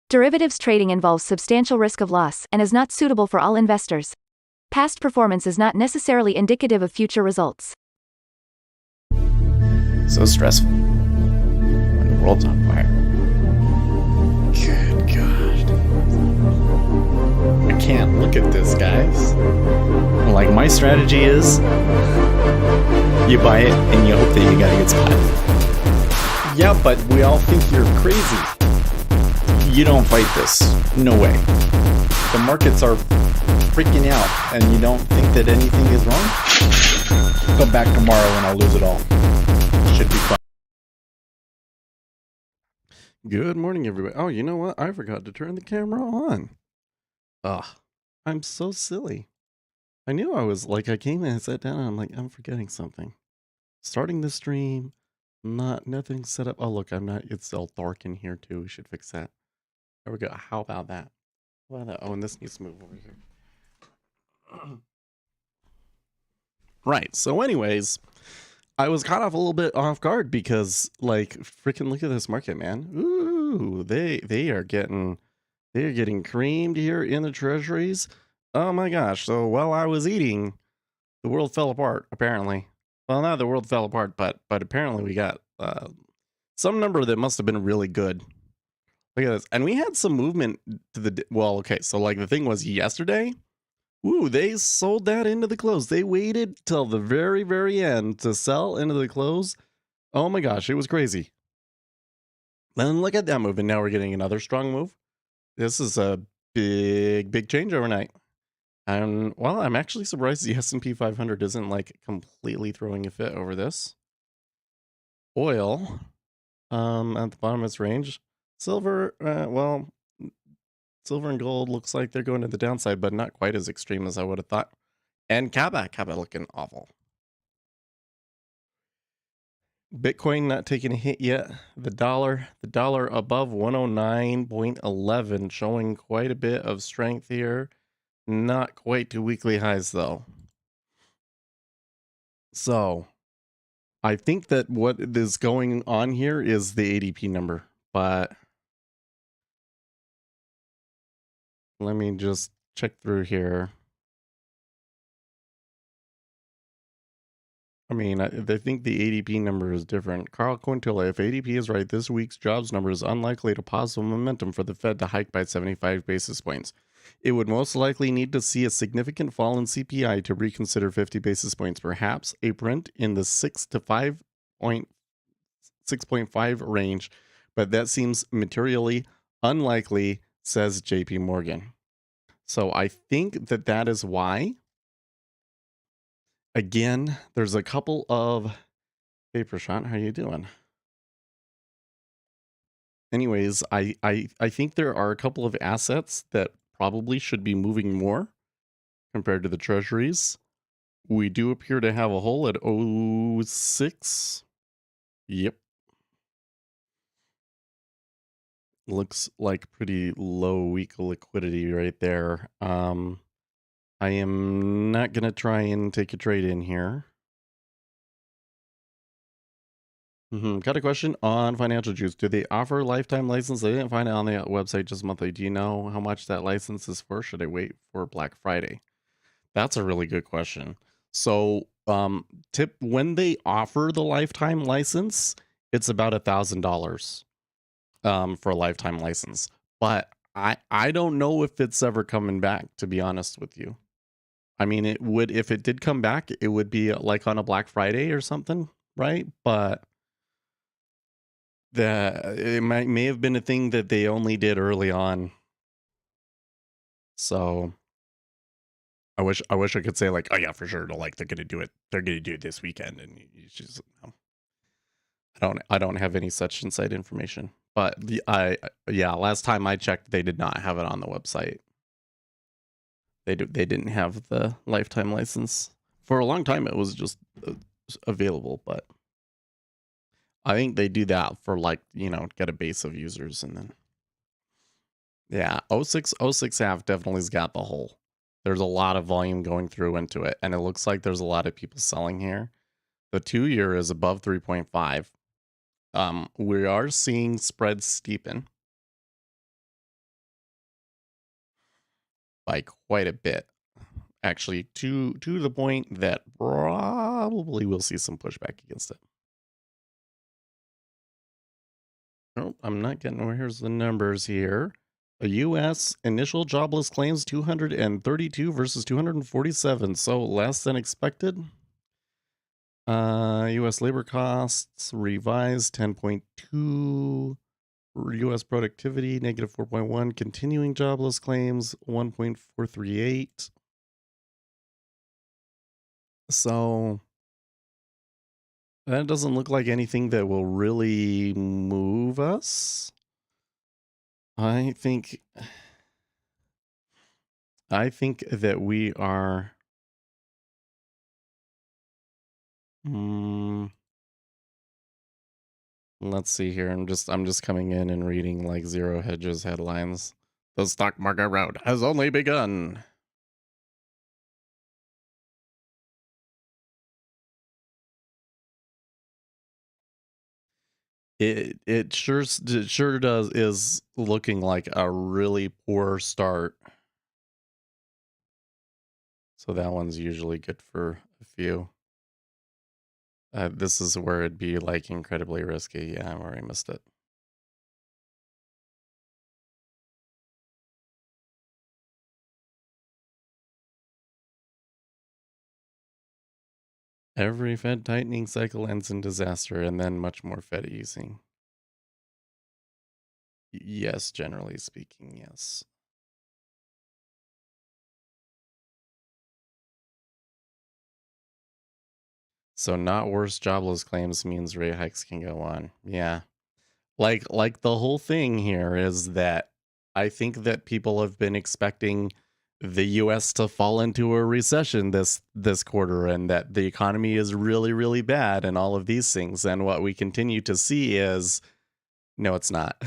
Derivatives trading involves substantial risk of loss and is not suitable for all investors. Past performance is not necessarily indicative of future results. So stressful when the world's on fire. Good God. I can't look at this, guys. Like, my strategy is you buy it and you hope that you got a good spot. Yeah, but we all think you're crazy. You don't fight this. No way. The markets are freaking out and you don't think that anything is wrong? Come back tomorrow and I'll lose it all. Should be fun. Good morning, everybody. Oh, you know what? I forgot to turn the camera on. Ugh, I'm so silly. I knew I was like, I came in and sat down and I'm like, I'm forgetting something. Starting the stream, nothing set up. Oh, look, it's all dark in here too. We should fix that. There we go. How about that? How about that? Oh, and this needs to move over here. Right. So anyways, I was caught off a little bit off guard because, like, freaking look at this market, man. Ooh, they are getting creamed here in the treasuries. Oh my gosh. So while I was eating, the world fell apart, apparently. Well, not the world fell apart, but apparently we got some number that must have been really good. Look at this. And we had some movement to the, well, okay, so like the thing was yesterday, ooh, they sold that into the close. They waited till the very, very end to sell into the close. Oh my gosh, it was crazy. Then look at that move, and now we're getting another strong move. This is a big change overnight. And well, I'm actually surprised the S&P 500 isn't like completely throwing a fit over this. Oil, at the bottom of its range. Silver, well, silver and gold looks like they're going to the downside, but not quite as extreme as I would have thought. And Kappa looking awful. Bitcoin not taking a hit yet. The dollar above 109.11, showing quite a bit of strength here. Not quite to weekly highs though. So I think that what is going on here is the ADP number, but let me just check through here. I mean, I think the ADP number is different. Carl Quintilla, if ADP is right, this week's jobs number is unlikely to positive momentum for the Fed to hike by 75 basis points. It would most likely need to see a significant fall in CPI to reconsider 50 basis points, perhaps a print in the 6.5 range, but that seems materially unlikely, says JP Morgan. So I think that is why. Again, there's a couple of... Hey, Prashant, how you doing? Anyways, I think there are a couple of assets that probably should be moving more compared to the treasuries. We do appear to have a hole at 06. Yep. Looks like pretty low weak liquidity right there. I am not going to try and take a trade in here. Got a question on Financial Juice. Do they offer lifetime license? I didn't find it on the website, just monthly. Do you know how much that license is for? Should I wait for Black Friday? That's a really good question. So when they offer the lifetime license, it's about $1,000 for a lifetime license. But I don't know if it's ever coming back, to be honest with you. I mean, it would, if it did come back, it would be like on a Black Friday or something, right? But it may have been a thing that they only did early on. So I wish I could say like, oh yeah, for sure, like they're gonna do it. They're gonna do it this weekend, and you just I don't have any such inside information. But last time I checked, they did not have it on the website. They didn't have the lifetime license for a long time. It was just available, but I think they do that for like, get a base of users, and then yeah, 06 half definitely has got the hole. There's a lot of volume going through into it, and it looks like there's a lot of people selling here. The 2-year is above 3.5. We are seeing spreads steepen. by quite a bit. Actually, to the point that probably we'll see some pushback against it. Oh, I'm not getting where. Here's the numbers here. The U.S. initial jobless claims 232 versus 247, so less than expected. U.S. labor costs revised 10.2. U.S. productivity negative 4.1. Continuing jobless claims 1.438. So that doesn't look like anything that will really move us. I think that we are let's see here. I'm just coming in and reading like Zero Hedges headlines. The stock market rout has only begun. It sure does is looking like a really poor start. So that one's usually good for a few. This is where it'd be like incredibly risky. Yeah, I already missed it. Every Fed tightening cycle ends in disaster and then much more Fed easing. Yes, generally speaking, yes. So not worse jobless claims means rate hikes can go on. Yeah. Like the whole thing here is that I think that people have been expecting the US to fall into a recession this quarter, and that the economy is really, really bad and all of these things. And what we continue to see is no, it's not.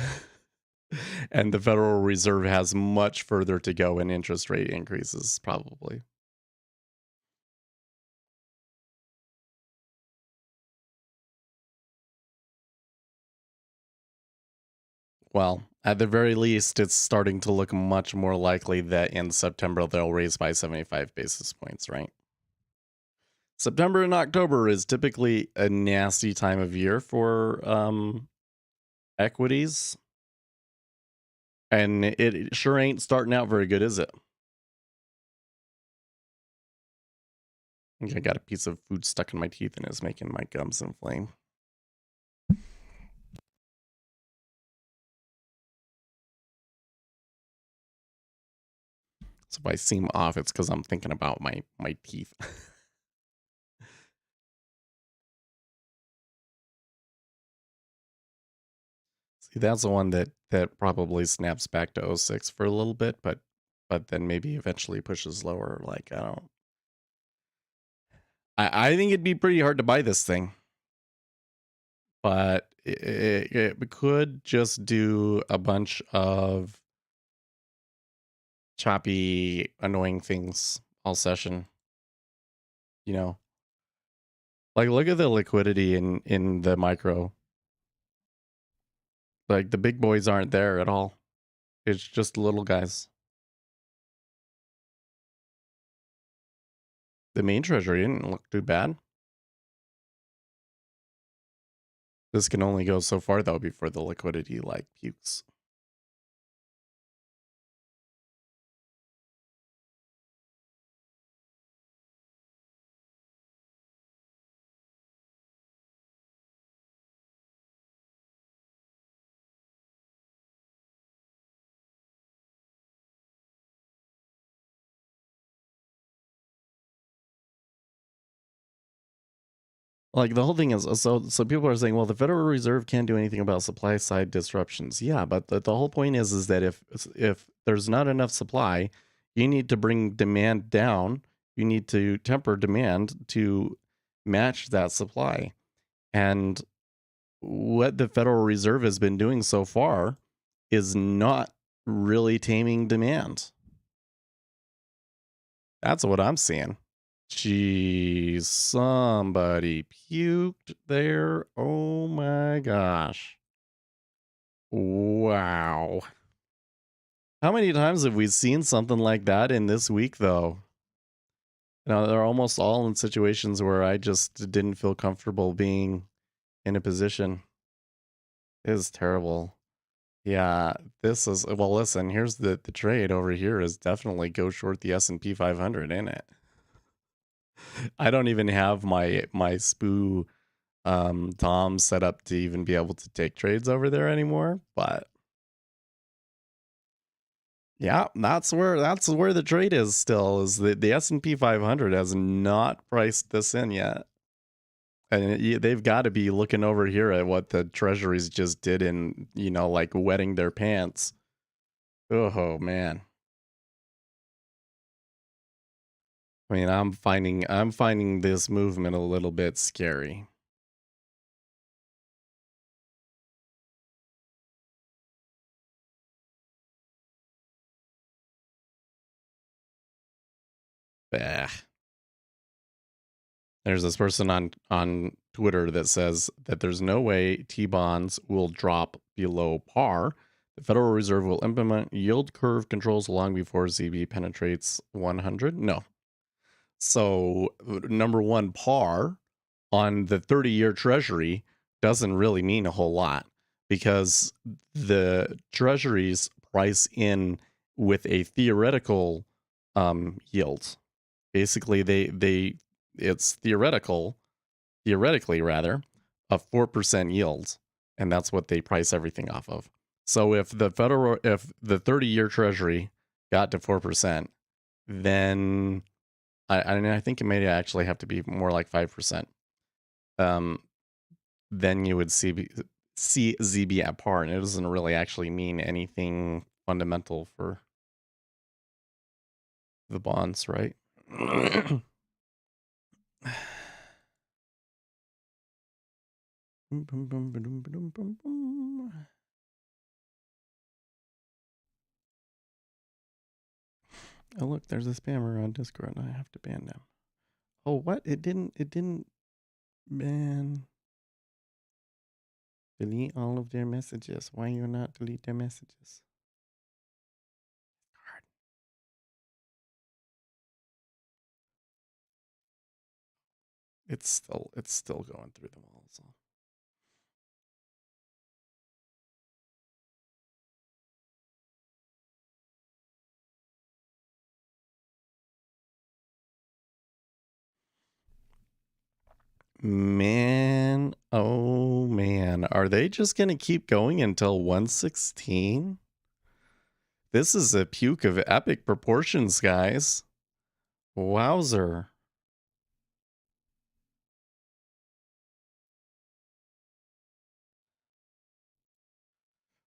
And the Federal Reserve has much further to go in interest rate increases, probably. Well, at the very least, it's starting to look much more likely that in September they'll raise by 75 basis points, right? September and October is typically a nasty time of year for equities. And it sure ain't starting out very good, is it? I think I got a piece of food stuck in my teeth and it's making my gums inflame. So if I seem off, it's because I'm thinking about my teeth. See, that's the one that probably snaps back to 06 for a little bit, but then maybe eventually pushes lower. Like, I think it'd be pretty hard to buy this thing, but it could just do a bunch of choppy, annoying things all session. You know, like look at the liquidity in the micro. Like the big boys aren't there at all. It's just little guys. The main treasury didn't look too bad. This can only go so far though before the liquidity like pukes. Like the whole thing is so people are saying, well, the Federal Reserve can't do anything about supply side disruptions. Yeah, but the whole point is that if there's not enough supply, you need to bring demand down. You need to temper demand to match that supply. And what the Federal Reserve has been doing so far is not really taming demand. That's what I'm seeing. Jeez, somebody puked there. Oh my gosh. Wow. How many times have we seen something like that in this week, though? They're almost all in situations where I just didn't feel comfortable being in a position. It is terrible. Yeah, this is well. Listen, here's the trade over here is definitely go short the S&P 500 in it. I don't even have my SPOO Tom set up to even be able to take trades over there anymore, but yeah, that's where the trade is still is the S&P 500 has not priced this in yet. And they've got to be looking over here at what the treasuries just did in, like wetting their pants. Oh man. I mean, I'm finding this movement a little bit scary. Bah. There's this person on Twitter that says that there's no way T-bonds will drop below par. The Federal Reserve will implement yield curve controls long before ZB penetrates 100. No. So, number one, par on the 30-year treasury doesn't really mean a whole lot because the treasuries price in with a theoretical yield. Basically, it's theoretically rather a 4% yield, and that's what they price everything off of. So if the 30-year treasury got to 4%, then I think it may actually have to be more like 5%. Then you would see ZB at par, and it doesn't really actually mean anything fundamental for the bonds, right? Oh look, there's a spammer on Discord. I have to ban them. Oh, what? It didn't ban. Delete all of their messages. Why you not delete their messages? Hard. It's still going through them all. So. Man, oh man, are they just gonna keep going until 116? This is a puke of epic proportions, guys. Wowzer.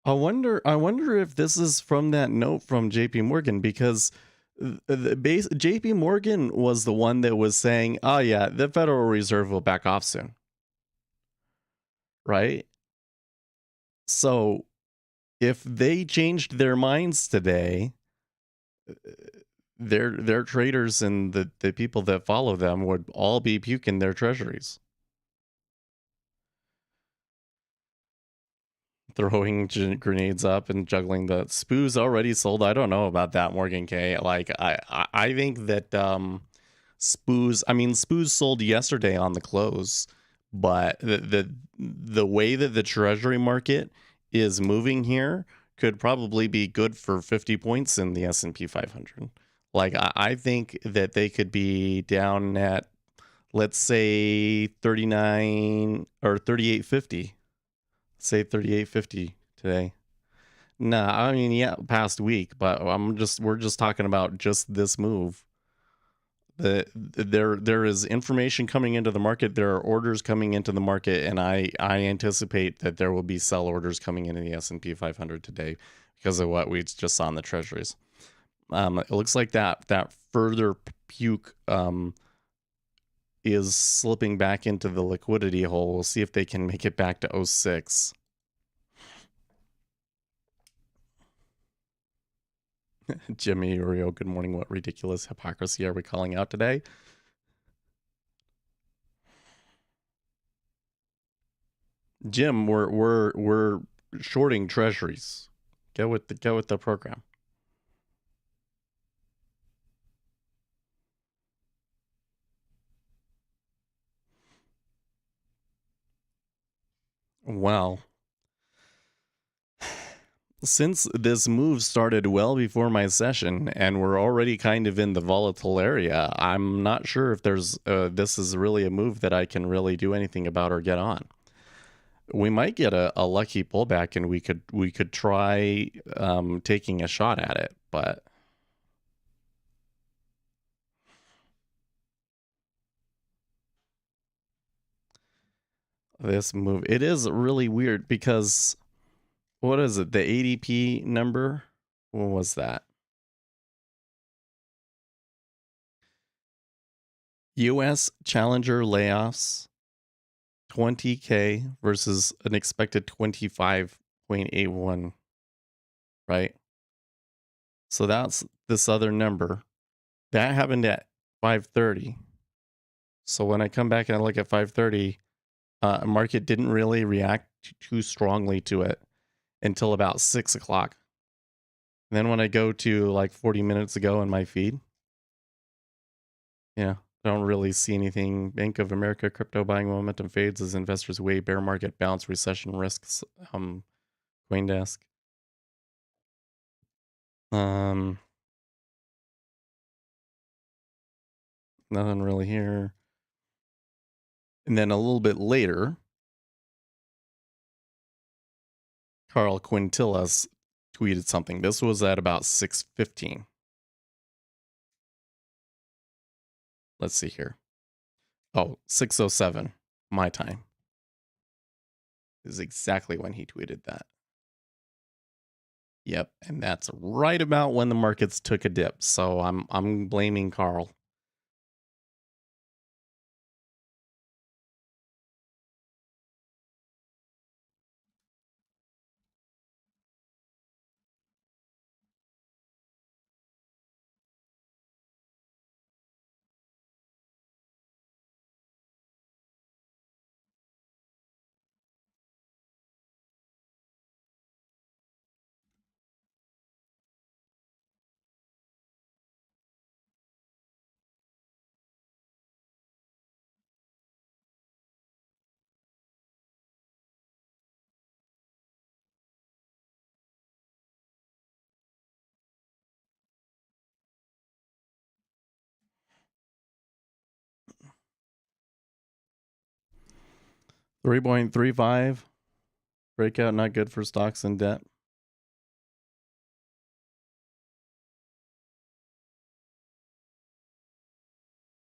I wonder if this is from that note from JP Morgan, because JP Morgan was the one that was saying, oh yeah, the Federal Reserve will back off soon. Right? So if they changed their minds today, their traders and the people that follow them would all be puking their treasuries. Throwing grenades up and juggling the SPOO's already sold. I don't know about that, Morgan K. Like I think that SPOO's sold yesterday on the close, but the way that the treasury market is moving here could probably be good for 50 points in the S&P 500. Like I think that they could be down at, let's say, 39 or 38.50. Say 38.50 today. Nah, I mean, yeah, past week, but we're just talking about just this move. There is information coming into the market. There are orders coming into the market, and I anticipate that there will be sell orders coming into the S&P 500 today because of what we just saw in the treasuries. It looks like that further puke is slipping back into the liquidity hole. We'll see if they can make it back to 06. Jimmy Uriel, good morning. What ridiculous hypocrisy are we calling out today? Jim, we're shorting treasuries. Go with the program. Well, since this move started well before my session and we're already kind of in the volatile area, I'm not sure if this is really a move that I can really do anything about or get on. We might get a lucky pullback and we could try taking a shot at it, but this move, it is really weird because what is it? The ADP number? What was that? US Challenger layoffs 20K versus an expected 25.81, right? So that's this other number. That happened at 5:30. So when I come back and I look at 5:30, market didn't really react too strongly to it until about 6 o'clock. And then when I go to like 40 minutes ago in my feed, yeah, I don't really see anything. Bank of America crypto buying momentum fades as investors weigh bear market bounce recession risks. CoinDesk. Nothing really here. And then a little bit later, Carl Quintillas tweeted something. This was at about 6:15. Let's see here. Oh, 6:07 my time. Is exactly when he tweeted that. Yep, and that's right about when the markets took a dip. So I'm blaming Carl. $3.35 breakout not good for stocks and debt.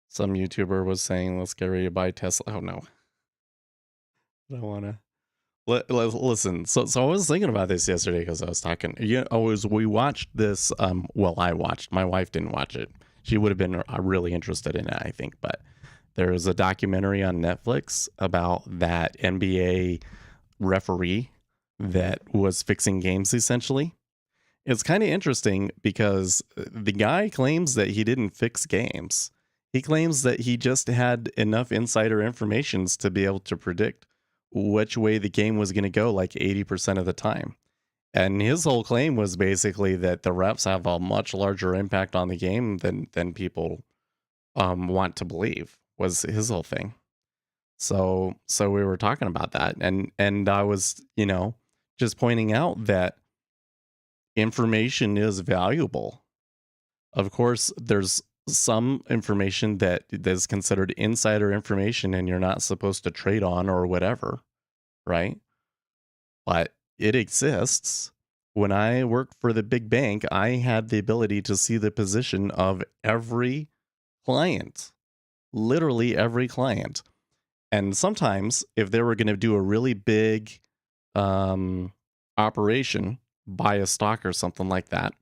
Some YouTuber was saying, let's get ready to buy Tesla. Oh, no. I don't want to. Listen, so I was thinking about this yesterday because I was talking. We watched this. Well, I watched. My wife didn't watch it. She would have been really interested in it, I think. But there was a documentary on Netflix about that NBA referee that was fixing games, essentially. It's kind of interesting because the guy claims that he didn't fix games. He claims that he just had enough insider information to be able to predict which way the game was going to go like 80% of the time. And his whole claim was basically that the refs have a much larger impact on the game than people want to believe, was his whole thing. So we were talking about that, and I was, just pointing out that information is valuable. Of course, there's some information that is considered insider information and you're not supposed to trade on or whatever, right? But it exists. When I worked for the big bank, I had the ability to see the position of every client, literally every client. And sometimes if they were going to do a really big operation, buy a stock or something like that,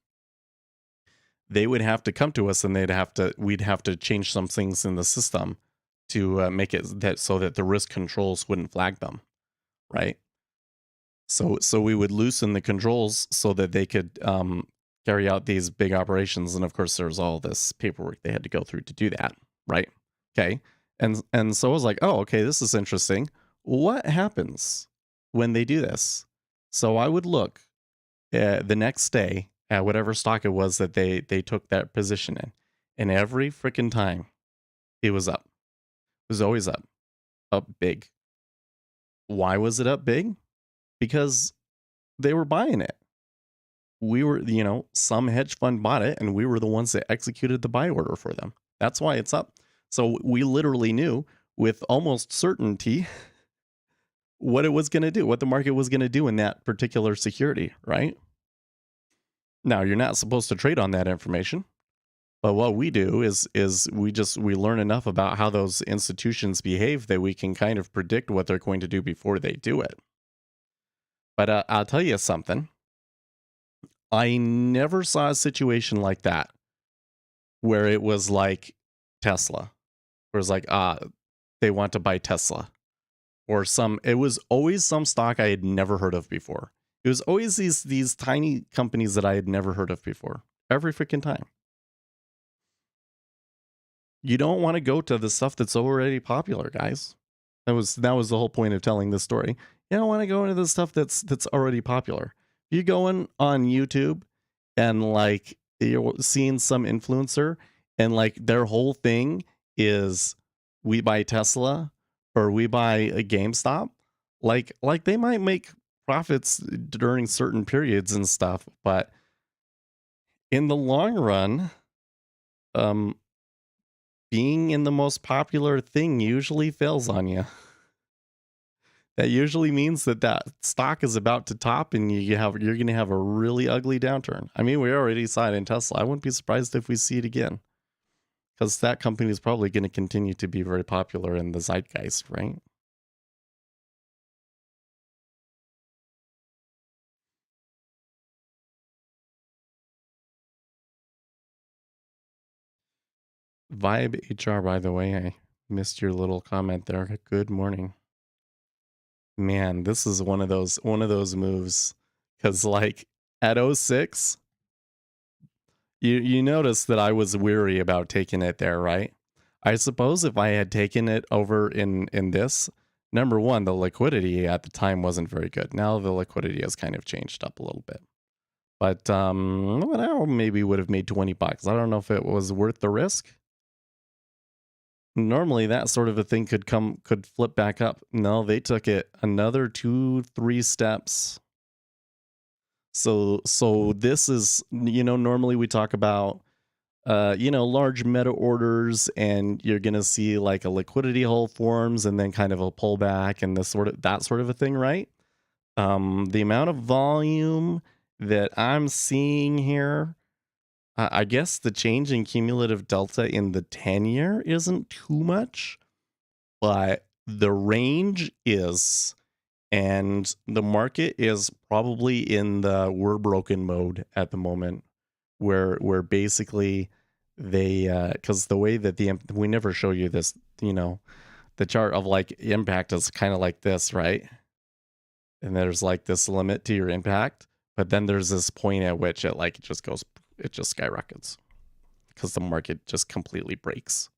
they would have to come to us and we'd have to change some things in the system to make it that so that the risk controls wouldn't flag them, right? So we would loosen the controls so that they could carry out these big operations. And of course, there's all this paperwork they had to go through to do that, right? Okay. And so I was like, oh, okay, this is interesting. What happens when they do this? So I would look the next day at whatever stock it was that they took that position in. And every freaking time it was up. It was always up big. Why was it up big? Because they were buying it. We were, some hedge fund bought it and we were the ones that executed the buy order for them. That's why it's up. So we literally knew with almost certainty what it was going to do, what the market was going to do in that particular security, right? Now, you're not supposed to trade on that information. But what we do is we learn enough about how those institutions behave that we can kind of predict what they're going to do before they do it. But I'll tell you something. I never saw a situation like that where it was like Tesla. Where it was like, they want to buy Tesla. Or it was always some stock I had never heard of before. It was always these tiny companies that I had never heard of before. Every freaking time. You don't want to go to the stuff that's already popular, guys. That was the whole point of telling this story. You don't want to go into the stuff that's already popular. You go on YouTube and like you're seeing some influencer and like their whole thing is we buy Tesla or we buy a GameStop. Like they might make profits during certain periods and stuff, but in the long run, being in the most popular thing usually fails on you. That usually means that stock is about to top and you're going to have a really ugly downturn. I mean, we already saw it in Tesla. I wouldn't be surprised if we see it again. Because that company is probably going to continue to be very popular in the zeitgeist, right? Vibe HR, by the way, I missed your little comment there. Good morning. Man, this is one of those moves. Because like at 06, you notice that I was weary about taking it there, right? I suppose if I had taken it over in this, number one, the liquidity at the time wasn't very good. Now the liquidity has kind of changed up a little bit. But I maybe would have made $20. I don't know if it was worth the risk. Normally that sort of a thing could flip back up. No, they took it another 2-3 steps. So this is, normally we talk about large meta orders and you're going to see like a liquidity hole forms and then kind of a pullback and that sort of a thing, right? The amount of volume that I'm seeing here, I guess the change in cumulative delta in the 10-year isn't too much, but the range is, and the market is probably in the we're broken mode at the moment, where basically they, because the way that we never show you this, the chart of like impact is kind of like this, right? And there's like this limit to your impact, but then there's this point at which it just skyrockets because the market just completely breaks.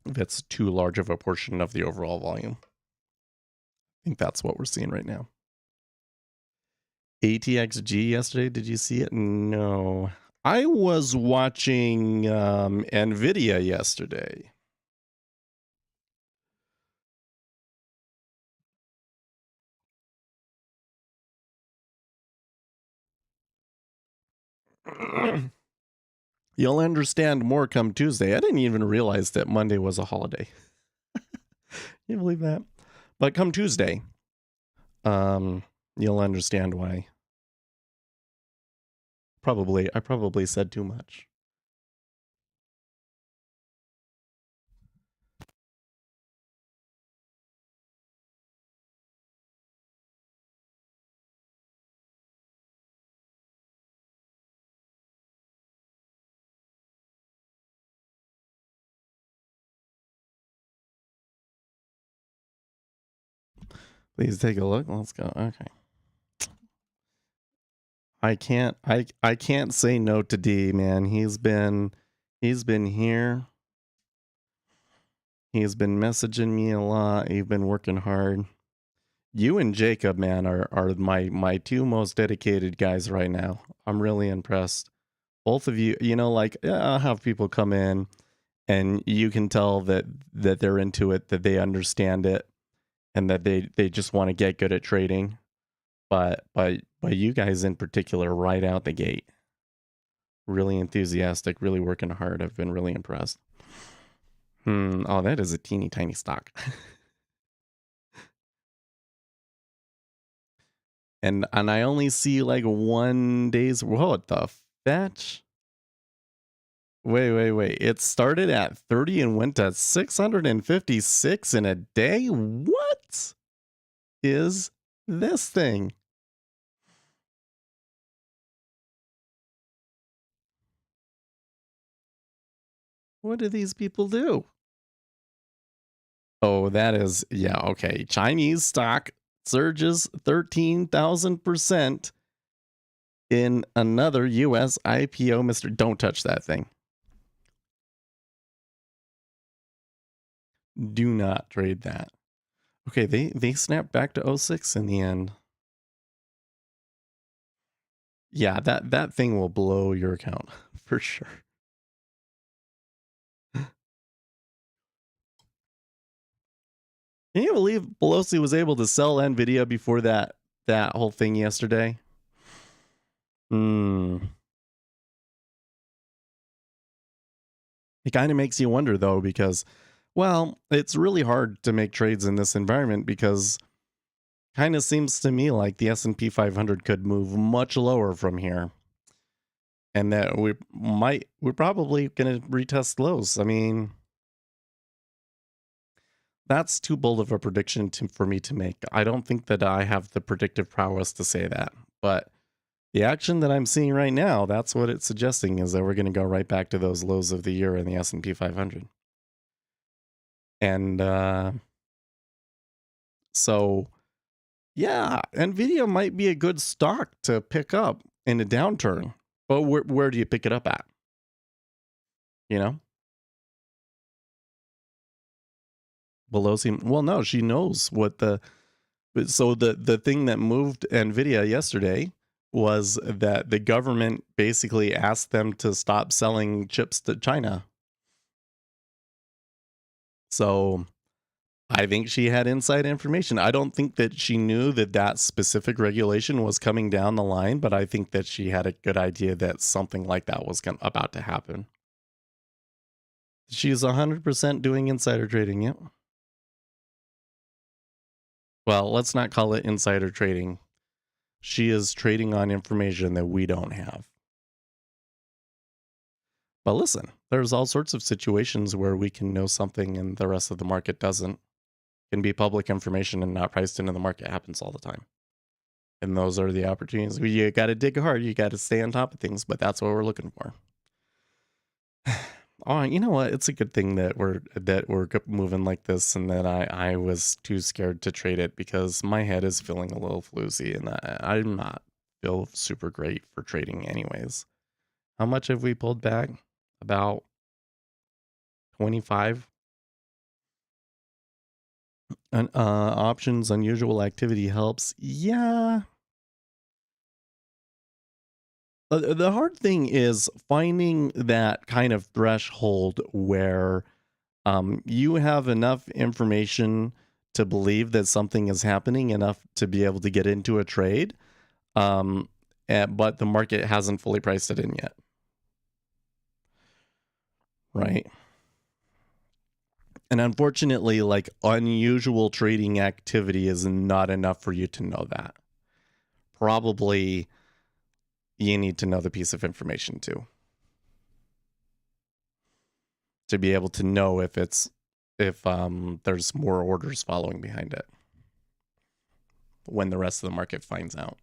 That's too large of a portion of the overall volume. I think that's what we're seeing right now. ATXG yesterday, did you see it? No. I was watching NVIDIA yesterday. You'll understand more come Tuesday. I didn't even realize that Monday was a holiday. You believe that? But come Tuesday, you'll understand why. I probably said too much. Please take a look. Let's go. Okay. I can't say no to D, man. He's been here. He's been messaging me a lot. He's been working hard. You and Jacob, man, are my two most dedicated guys right now. I'm really impressed. Both of you, I'll have people come in and you can tell that they're into it, that they understand it. and that they just want to get good at trading. But you guys in particular, right out the gate, really enthusiastic, really working hard. I've been really impressed. Oh, that is a teeny tiny stock. and I only see like 1 day's, what the fetch? Wait. It started at 30 and went to 656 in a day? What is this thing? What do these people do? Oh, that is, yeah, okay. Chinese stock surges 13,000% in another US IPO. Mr. Don't touch that thing. Do not trade that. Okay, they snapped back to 06 in the end. Yeah, that thing will blow your account for sure. Can you believe Pelosi was able to sell Nvidia before that whole thing yesterday? It kind of makes you wonder though, because, well, it's really hard to make trades in this environment because kind of seems to me like the S&P 500 could move much lower from here. And that we're probably going to retest lows. I mean, that's too bold of a prediction for me to make. I don't think that I have the predictive prowess to say that. But the action that I'm seeing right now, that's what it's suggesting, is that we're going to go right back to those lows of the year in the S&P 500. And so, yeah, Nvidia might be a good stock to pick up in a downturn. But where do you pick it up at? You know? Pelosi, well, no, she knows what so the thing that moved Nvidia yesterday was that the government basically asked them to stop selling chips to China. So I think she had inside information. I don't think that she knew that specific regulation was coming down the line, but I think that she had a good idea that something like that was about to happen. She's 100% doing insider trading, yep. Well, let's not call it insider trading. She is trading on information that we don't have. But listen, there's all sorts of situations where we can know something and the rest of the market doesn't. It can be public information and not priced into the market. It happens all the time. And those are the opportunities. You got to dig hard. You got to stay on top of things, but that's what we're looking for. Oh, you know what? It's a good thing that we're moving like this, and that I was too scared to trade it because my head is feeling a little floozy, and I'm not feel super great for trading anyways. How much have we pulled back? About 25. Options, unusual activity helps. Yeah. The hard thing is finding that kind of threshold where you have enough information to believe that something is happening, enough to be able to get into a trade, but the market hasn't fully priced it in yet. Right. And unfortunately, like, unusual trading activity is not enough for you to know that. Probably you need to know the piece of information too, to be able to know if there's more orders following behind it when the rest of the market finds out.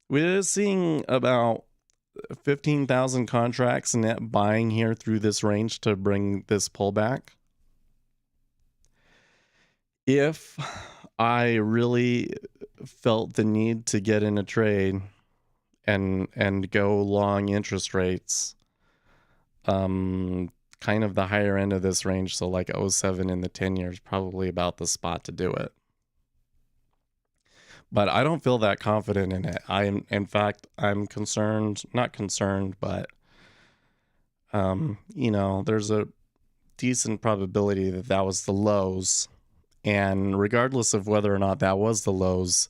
We're seeing about 15,000 contracts net buying here through this range to bring this pullback. If I really felt the need to get in a trade and go long interest rates, kind of the higher end of this range, so like 07 in the 10 years, probably about the spot to do it. But I don't feel that confident in it. In fact, I'm concerned, not concerned, but, there's a decent probability that that was the lows. And regardless of whether or not that was the lows,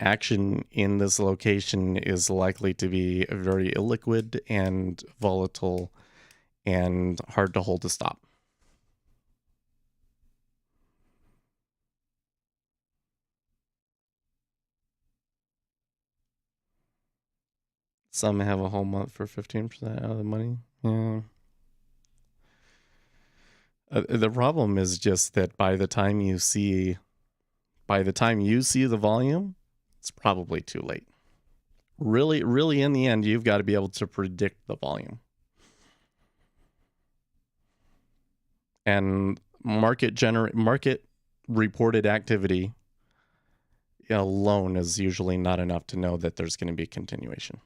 action in this location is likely to be very illiquid and volatile and hard to hold to stop. Some have a whole month for 15% out of the money. Yeah. The problem is just that by the time you see the volume, it's probably too late. Really, in the end, you've got to be able to predict the volume. And market reported activity alone is usually not enough to know that there's going to be continuation.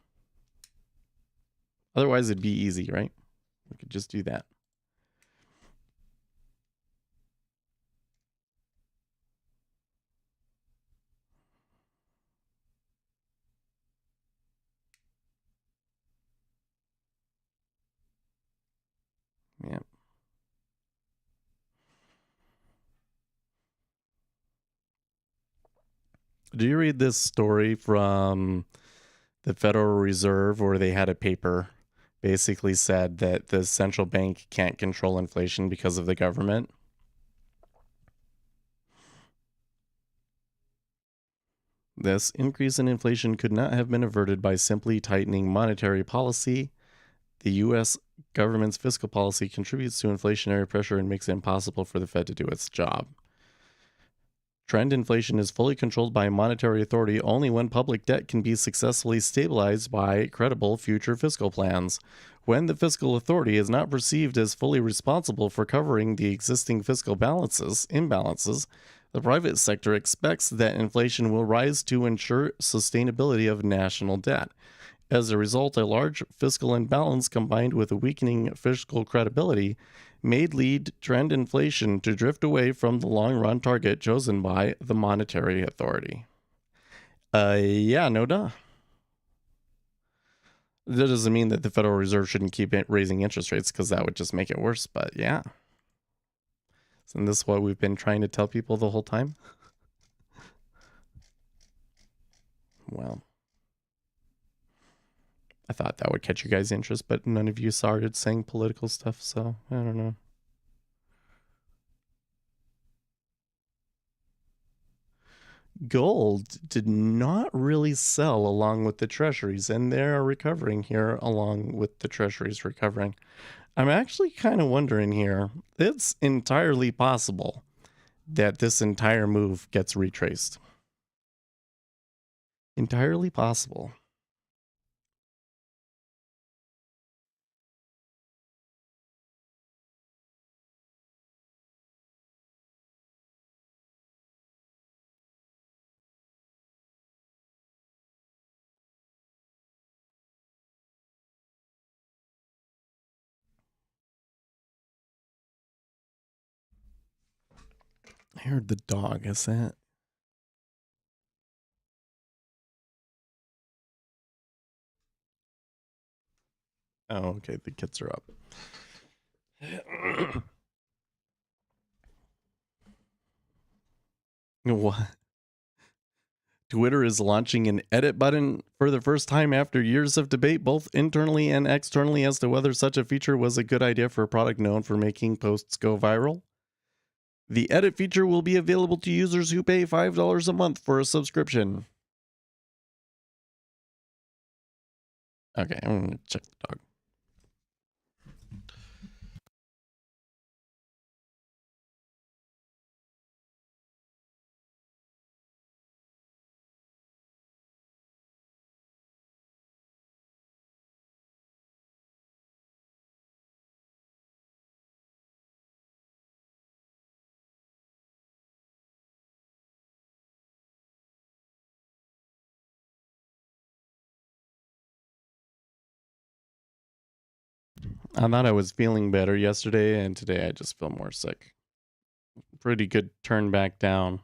Otherwise, it'd be easy, right? We could just do that. Yeah. Do you read this story from the Federal Reserve where they had a paper basically said that the central bank can't control inflation because of the government? This increase in inflation could not have been averted by simply tightening monetary policy. The U.S. government's fiscal policy contributes to inflationary pressure and makes it impossible for the Fed to do its job. Trend inflation is fully controlled by monetary authority only when public debt can be successfully stabilized by credible future fiscal plans. When the fiscal authority is not perceived as fully responsible for covering the existing fiscal imbalances, the private sector expects that inflation will rise to ensure sustainability of national debt. As a result, a large fiscal imbalance combined with a weakening fiscal credibility may lead trend inflation to drift away from the long-run target chosen by the monetary authority. Yeah, no duh. That doesn't mean that the Federal Reserve shouldn't keep raising interest rates, because that would just make it worse, but yeah. Isn't this what we've been trying to tell people the whole time? Well, I thought that would catch you guys' interest, but none of you started saying political stuff, so I don't know. Gold did not really sell along with the treasuries, and they're recovering here along with the treasuries recovering. I'm actually kind of wondering here, it's entirely possible that this entire move gets retraced. Entirely possible. I heard the dog. Is that? Oh, okay. The kids are up. What? Twitter is launching an edit button for the first time after years of debate, both internally and externally, as to whether such a feature was a good idea for a product known for making posts go viral. The edit feature will be available to users who pay $5 a month for a subscription. Okay, I'm going to check the dog. I thought I was feeling better yesterday, and today I just feel more sick. Pretty good turn back down.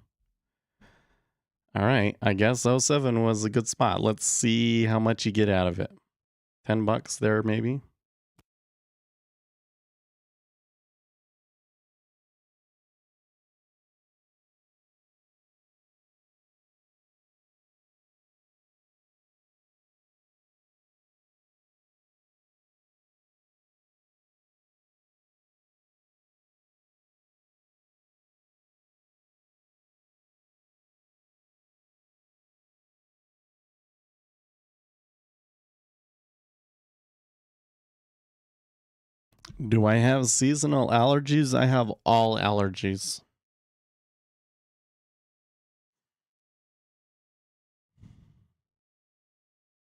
All right, I guess 07 was a good spot. Let's see how much you get out of it. $10 there, maybe? Do I have seasonal allergies? I have all allergies.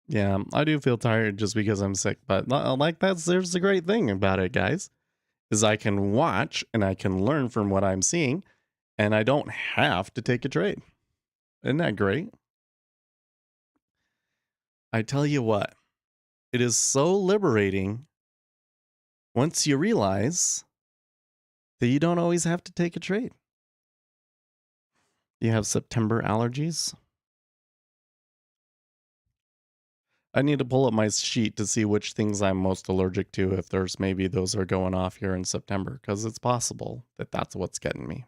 Yeah, I do feel tired just because I'm sick, but like there's the great thing about it, guys, is I can watch and I can learn from what I'm seeing, and I don't have to take a trade. Isn't that great? I tell you what, it is so liberating once you realize that you don't always have to take a trade. You have September allergies? I need to pull up my sheet to see which things I'm most allergic to, if there's maybe those are going off here in September, because it's possible that that's what's getting me.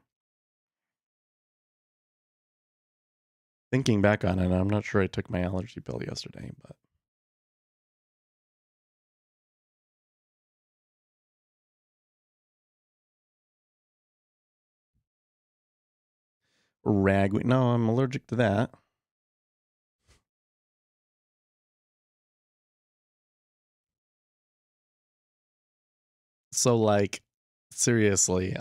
Thinking back on it, I'm not sure I took my allergy pill yesterday, but ragweed. No, I'm allergic to that. So, like, seriously,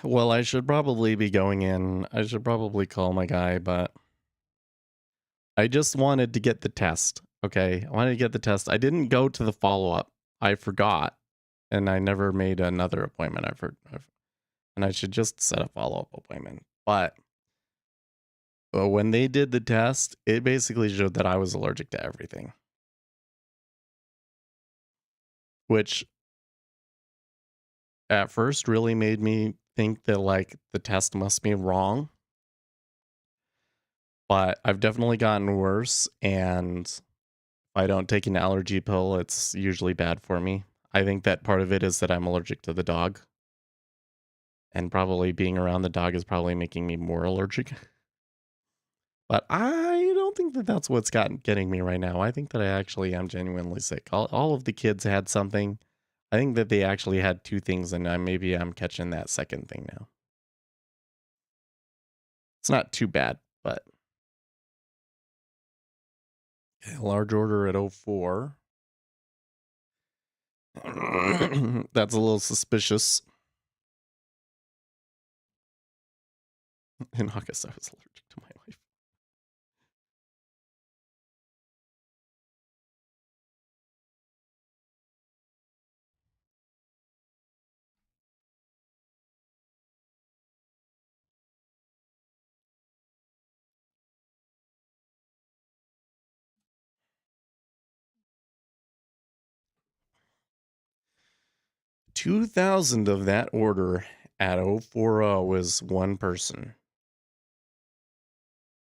well, I should probably be going in. I should probably call my guy, but I just wanted to get the test. Okay. I wanted to get the test. I didn't go to the follow up. I forgot. And I never made another appointment. And I should just set a follow up appointment. But when they did the test, it basically showed that I was allergic to everything, which at first really made me think that like the test must be wrong. But I've definitely gotten worse, and if I don't take an allergy pill, it's usually bad for me. I think that part of it is that I'm allergic to the dog, and probably being around the dog is probably making me more allergic. But I don't think that that's what's getting me right now. I think that I actually am genuinely sick. All of the kids had something. I think that they actually had two things, and maybe I'm catching that second thing now. It's not too bad, but large order at 04. That's a little suspicious. In August, I was allergic to my wife. $2,000 of that order at 040 was one person.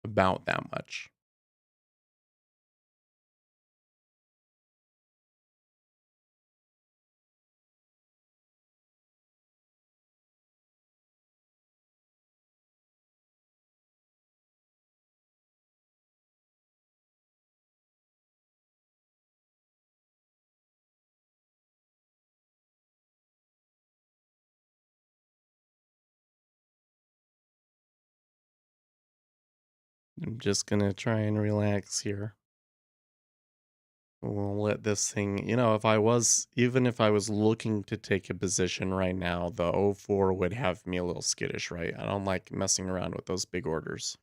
About that much. I'm just gonna try and relax here. We'll let this thing, even if I was looking to take a position right now, the 04 would have me a little skittish, right? I don't like messing around with those big orders.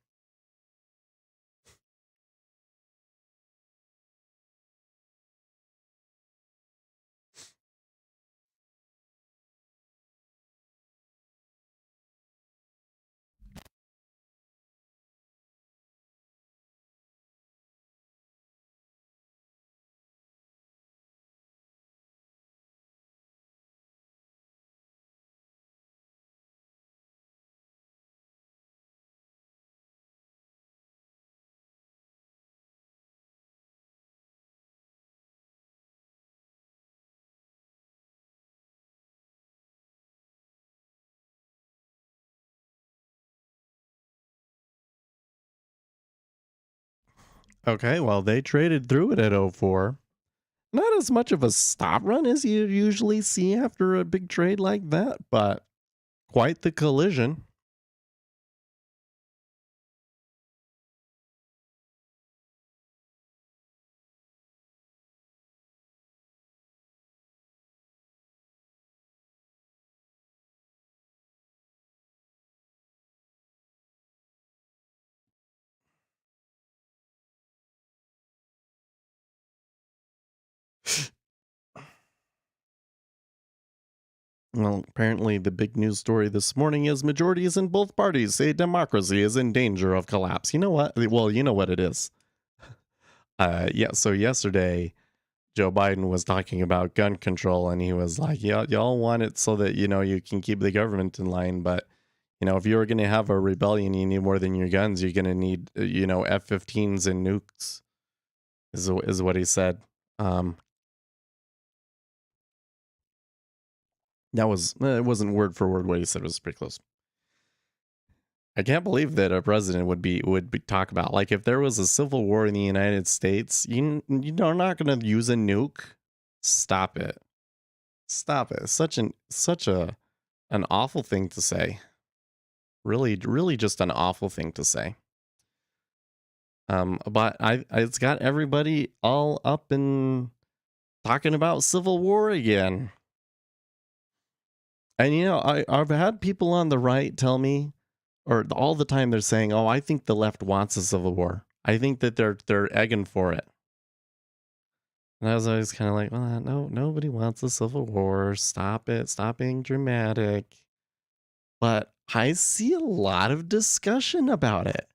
Okay, well, they traded through it at 04. Not as much of a stop run as you usually see after a big trade like that, but quite the collision. Well, apparently the big news story this morning is majorities in both parties say democracy is in danger of collapse. You know what? Well, you know what it is. Yeah, so yesterday Joe Biden was talking about gun control and he was like, yeah, y'all want it so that, you can keep the government in line. But, if you're going to have a rebellion, you need more than your guns. You're going to need, F-15s and nukes is what he said. That was, it wasn't word for word what he said. It was pretty close. I can't believe that a president would be talk about, like, if there was a civil war in the United States, you're not going to use a nuke. Stop it. Stop it. Such an awful thing to say. Really, really just an awful thing to say. But it's got everybody all up and talking about civil war again. And I've had people on the right tell me, or all the time they're saying, "Oh, I think the left wants a civil war. I think that they're egging for it." And I was always kind of like, "Well, no, nobody wants a civil war. Stop it. Stop being dramatic." But I see a lot of discussion about it.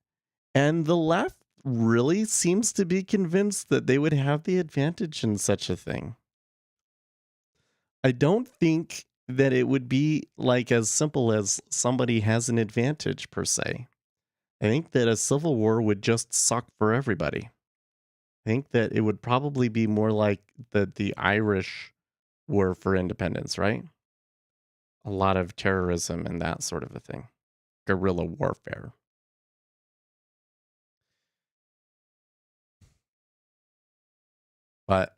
And the left really seems to be convinced that they would have the advantage in such a thing. I don't think that it would be like as simple as somebody has an advantage per se. I think that a civil war would just suck for everybody. I think that it would probably be more like the Irish were for independence, right? A lot of terrorism and that sort of a thing. Guerrilla warfare. But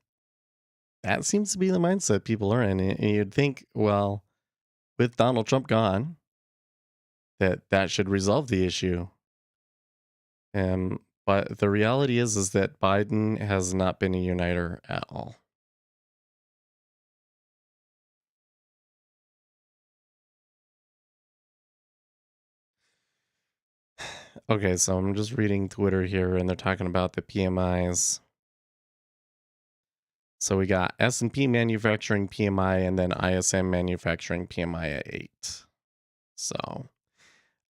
that seems to be the mindset people are in. And you'd think, well, with Donald Trump gone, that should resolve the issue. But the reality is that Biden has not been a uniter at all. Okay, so I'm just reading Twitter here, and they're talking about the PMIs. So we got S&P manufacturing PMI and then ISM manufacturing PMI at 8. So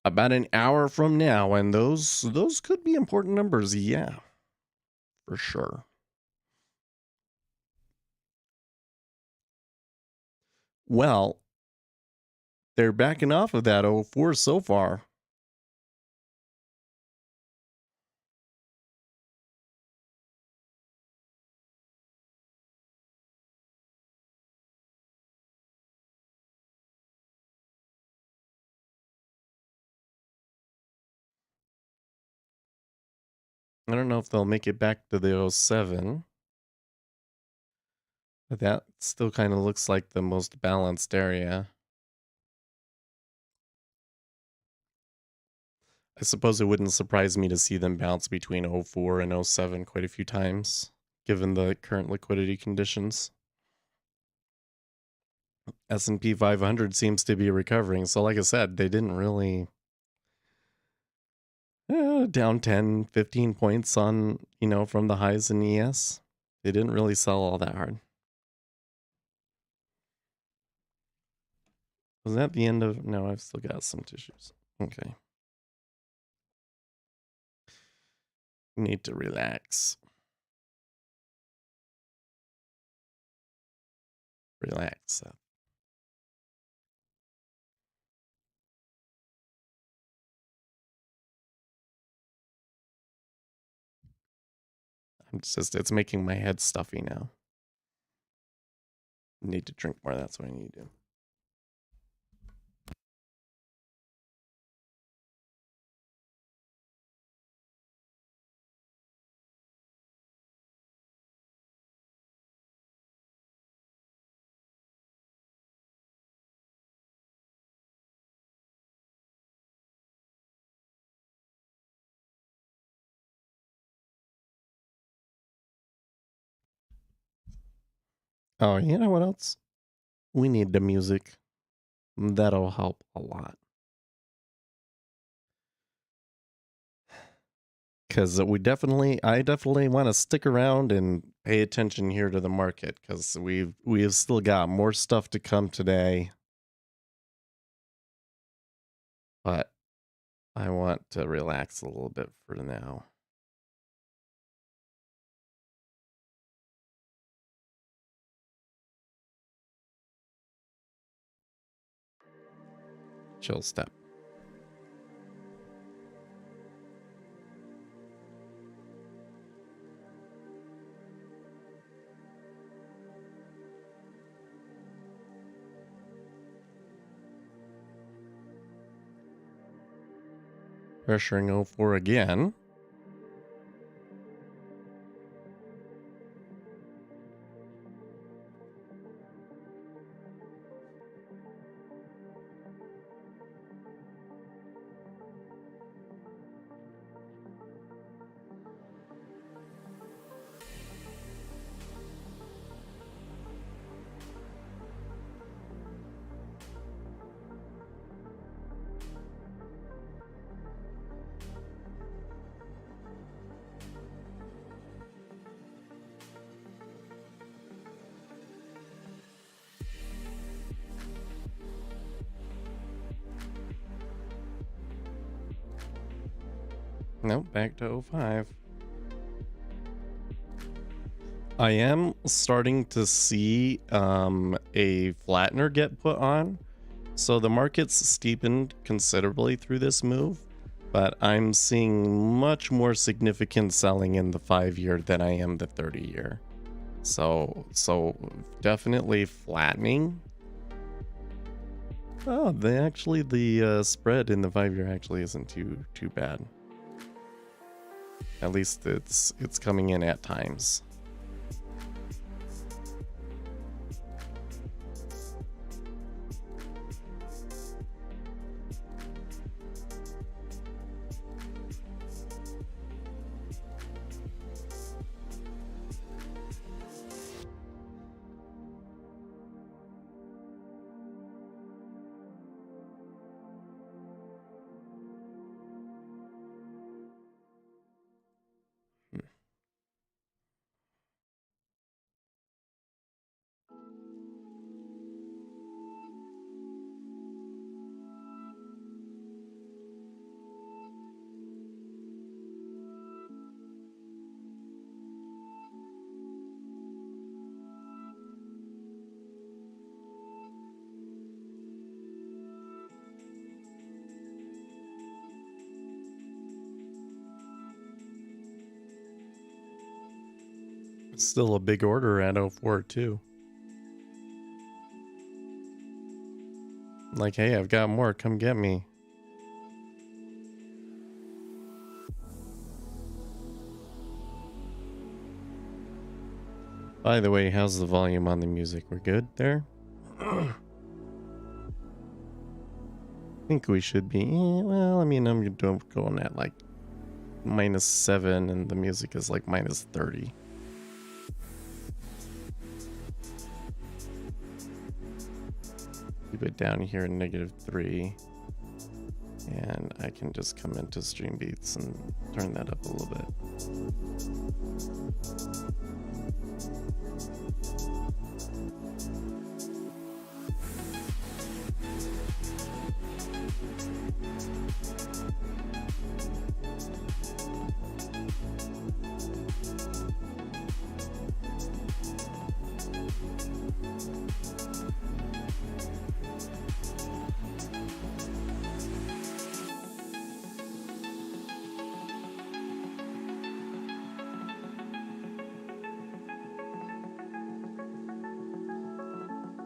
about an hour from now, and those could be important numbers, yeah, for sure. Well, they're backing off of that 04 so far. I don't know if they'll make it back to the 07. But that still kind of looks like the most balanced area. I suppose it wouldn't surprise me to see them bounce between 04 and 07 quite a few times, given the current liquidity conditions. S&P 500 seems to be recovering. So like I said, they didn't really down 10, 15 points on, from the highs in ES. They didn't really sell all that hard. Was that the end of... No, I've still got some tissues. Okay. Need to relax. Relax. It's making my head stuffy now. Need to drink more. That's what I need to do. Oh, you know what else? We need the music. That'll help a lot. Because I definitely want to stick around and pay attention here to the market, because we've still got more stuff to come today. but I want to relax a little bit for now. Chill step. Pressuring 04 again. Nope, back to 05. I am starting to see a flattener get put on. So the market's steepened considerably through this move, but I'm seeing much more significant selling in the 5-year than I am the 30-year. So definitely flattening. Oh, the spread in the 5-year actually isn't too bad. At least it's coming in at times. It's still a big order at 04 too. Like, hey, I've got more, come get me. By the way, how's the volume on the music? We're good there? I think we should be. Well, I mean, I'm going at like -7 and the music is like -30. Keep it down here in -3. And I can just come into Stream Beats and turn that up a little bit.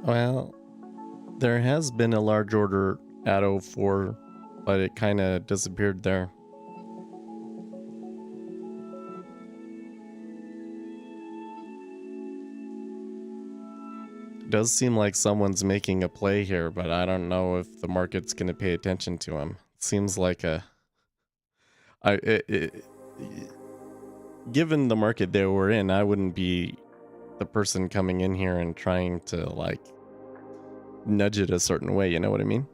Well, there has been a large order at 04, but it kind of disappeared there. It does seem like someone's making a play here, but I don't know if the market's going to pay attention to him. It seems like given the market that we're in, I wouldn't be the person coming in here and trying to like nudge it a certain way, you know what I mean?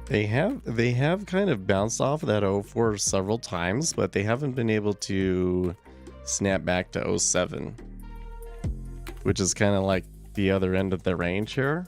They have kind of bounced off that 04 several times, but they haven't been able to snap back to 07, which is kind of like the other end of the range here.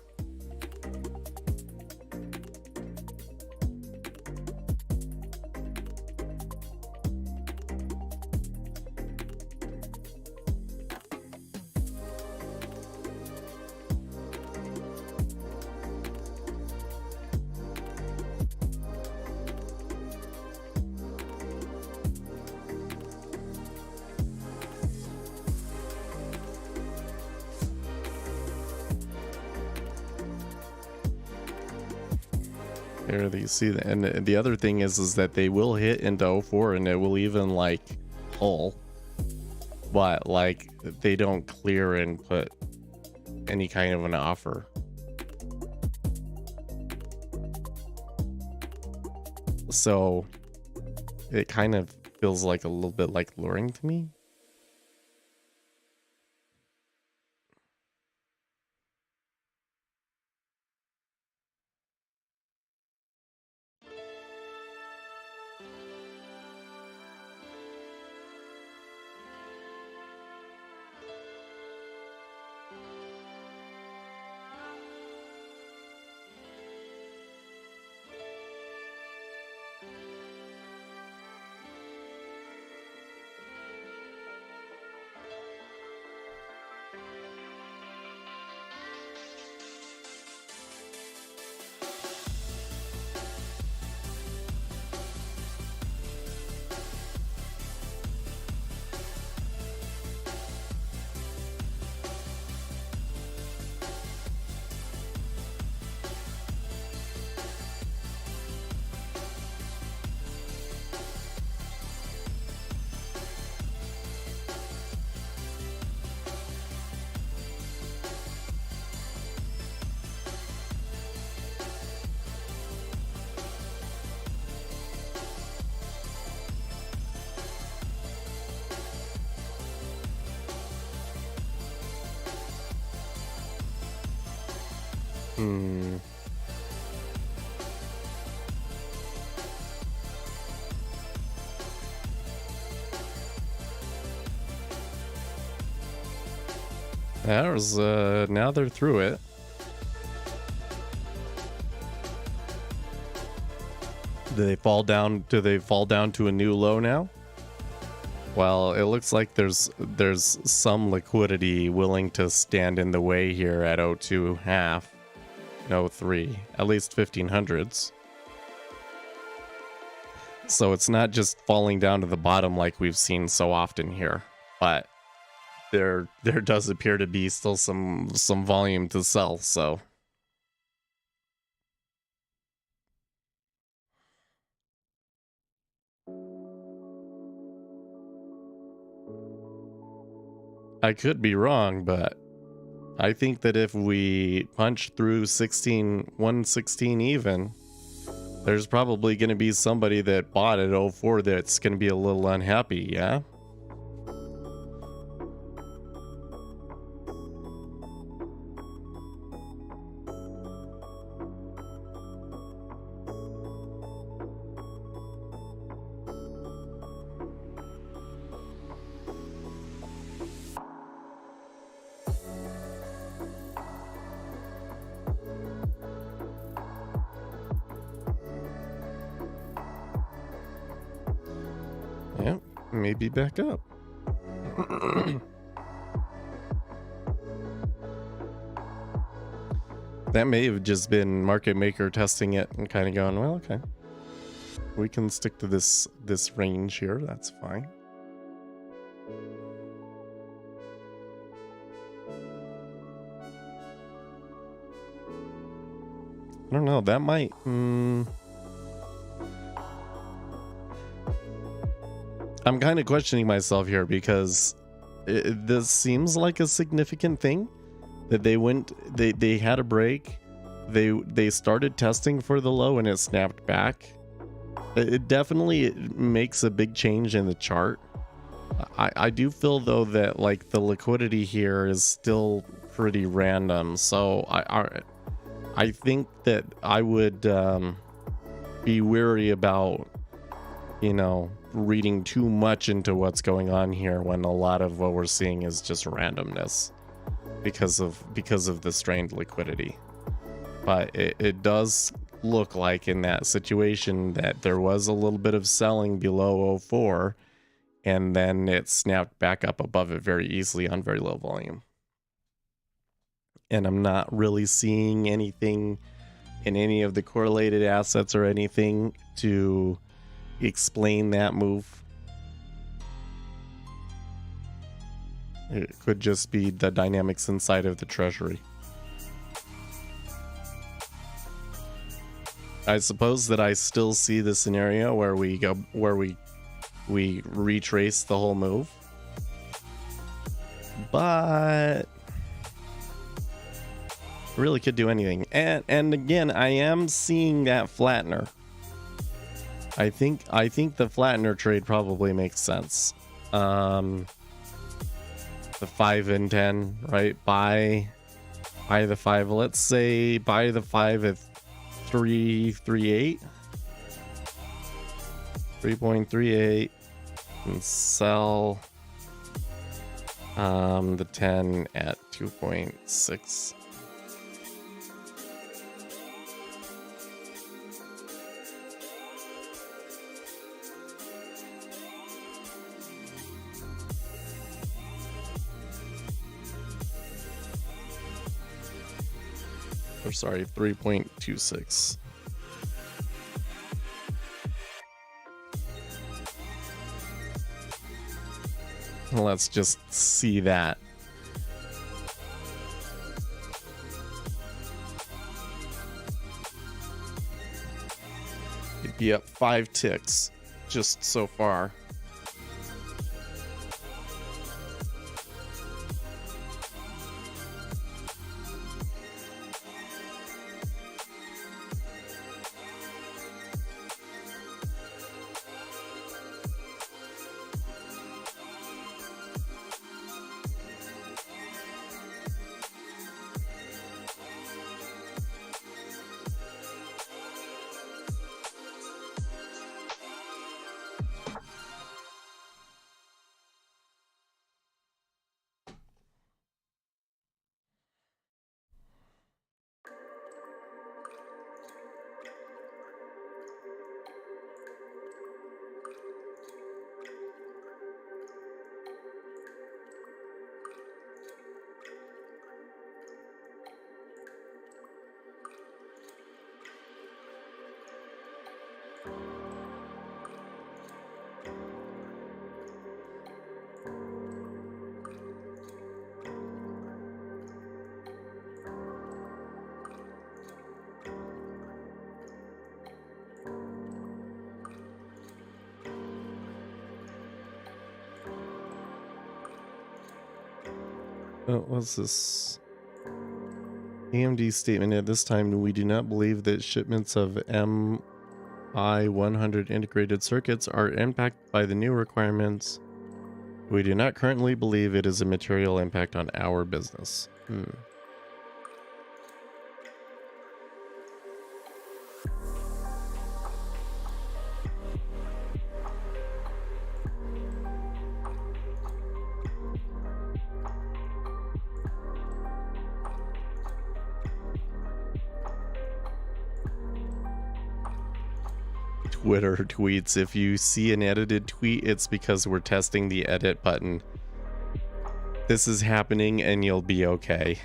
There, you see that. And the other thing is that they will hit into 04 and it will even like pull, but like they don't clear and put any kind of an offer. So it kind of feels like a little bit like luring to me. Now they're through it. Do they fall down to a new low now? Well, it looks like there's some liquidity willing to stand in the way here at 02.5, 03, at least 1500s. So it's not just falling down to the bottom like we've seen so often here, but there does appear to be still some volume to sell, so I could be wrong, but I think that if we punch through 116 even, there's probably going to be somebody that bought at 04 that's going to be a little unhappy, yeah? Maybe back up. That may have just been market maker testing it and kind of going, well, okay, we can stick to this range here, that's fine. I don't know, that might I'm kind of questioning myself here because this seems like a significant thing that they had a break, they started testing for the low and it snapped back. It definitely makes a big change in the chart. I do feel though that like the liquidity here is still pretty random, so I think that I would be wary about, you know, reading too much into what's going on here when a lot of what we're seeing is just randomness because of the strained liquidity. But it does look like in that situation that there was a little bit of selling below 04, and then it snapped back up above it very easily on very low volume. And I'm not really seeing anything in any of the correlated assets or anything to explain that move. It could just be the dynamics inside of the treasury. I suppose that I still see the scenario where we retrace the whole move, but really could do anything. And again, I am seeing that flattener. I think the flattener trade probably makes sense. The 5 and 10, right? Buy the 5. Let's say buy the 5 at 3.38, 3.38, and sell the 10 at 2.6. Or sorry, 3.26. Let's just see that. It'd be up 5 ticks just so far. What's this? AMD statement: at this time, we do not believe that shipments of MI100 integrated circuits are impacted by the new requirements. We do not currently believe it is a material impact on our business. Twitter tweets: if you see an edited tweet, it's because we're testing the edit button. This is happening and you'll be okay.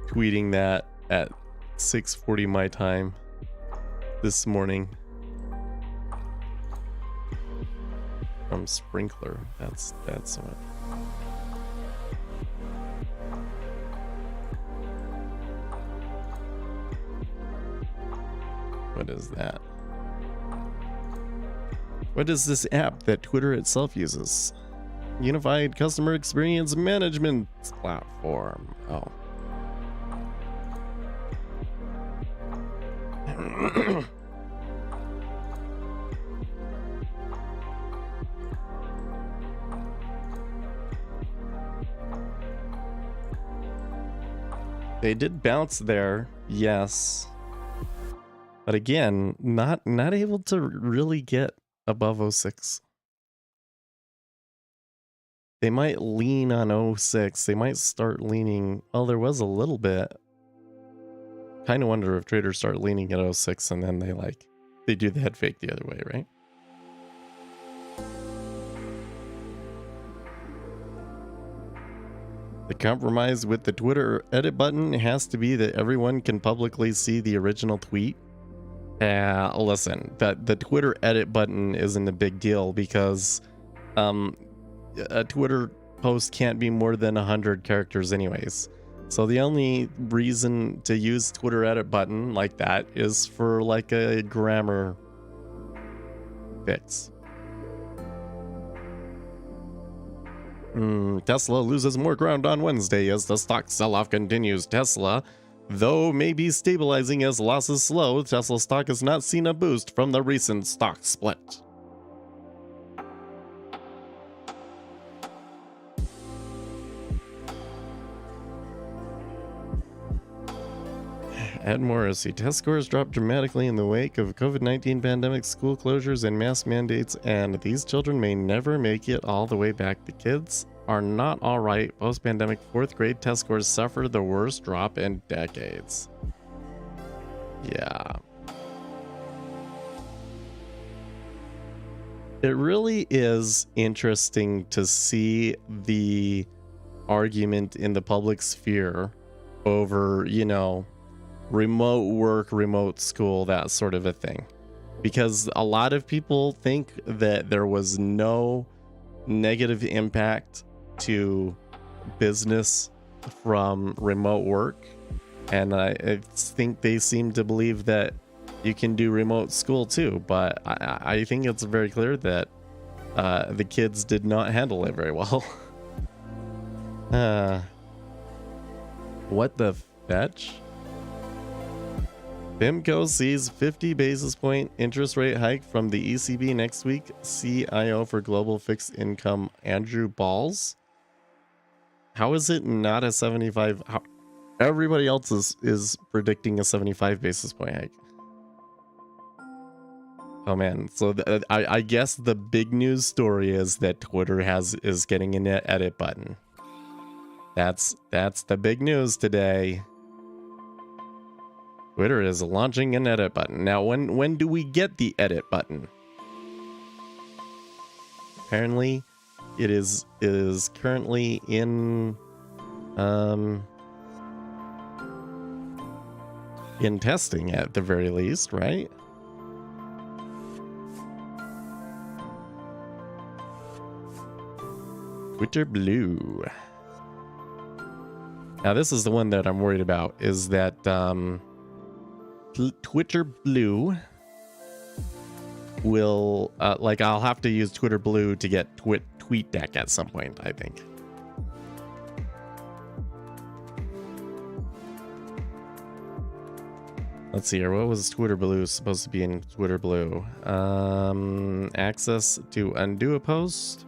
Tweeting that at 6:40 my time this morning from Sprinkler. That's what. What is that? What is this app that Twitter itself uses? Unified Customer Experience Management Platform. Oh. They did bounce there, yes. But again, not able to really get above 06. They might lean on 06. They might start leaning. Well, there was a little bit. Kind of wonder if traders start leaning at 06 and then they do the head fake the other way, right? The compromise with the Twitter edit button has to be that everyone can publicly see the original tweet. Listen, the Twitter edit button isn't a big deal because a Twitter post can't be more than 100 characters anyways. So the only reason to use Twitter edit button like that is for like a grammar fix. Tesla loses more ground on Wednesday as the stock sell-off continues. Tesla, though may be stabilizing as losses slow, Tesla stock has not seen a boost from the recent stock split. Ed Morrissey, test scores dropped dramatically in the wake of COVID-19 pandemic, school closures, and mask mandates, and these children may never make it all the way back. The kids are not all right. Post-pandemic 4th grade test scores suffered the worst drop in decades. Yeah. It really is interesting to see the argument in the public sphere over, remote work, remote school, that sort of a thing. Because a lot of people think that there was no negative impact to business from remote work. And I think they seem to believe that you can do remote school too. But I think it's very clear that the kids did not handle it very well. What the fetch? PIMCO sees 50 basis point interest rate hike from the ECB next week. CIO for Global Fixed Income, Andrew Balls. How is it not a 75? Everybody else is predicting a 75 basis point hike. Oh man, so I guess the big news story is that Twitter is getting an edit button. That's the big news today. Twitter is launching an edit button. Now, when do we get the edit button? Apparently, it is currently in testing at the very least, right? Twitter Blue. Now, this is the one that I'm worried about, is that Twitter Blue will I'll have to use Twitter Blue to get TweetDeck at some point, I think. Let's see here. What was Twitter Blue supposed to be in Twitter Blue? Access to undo a post,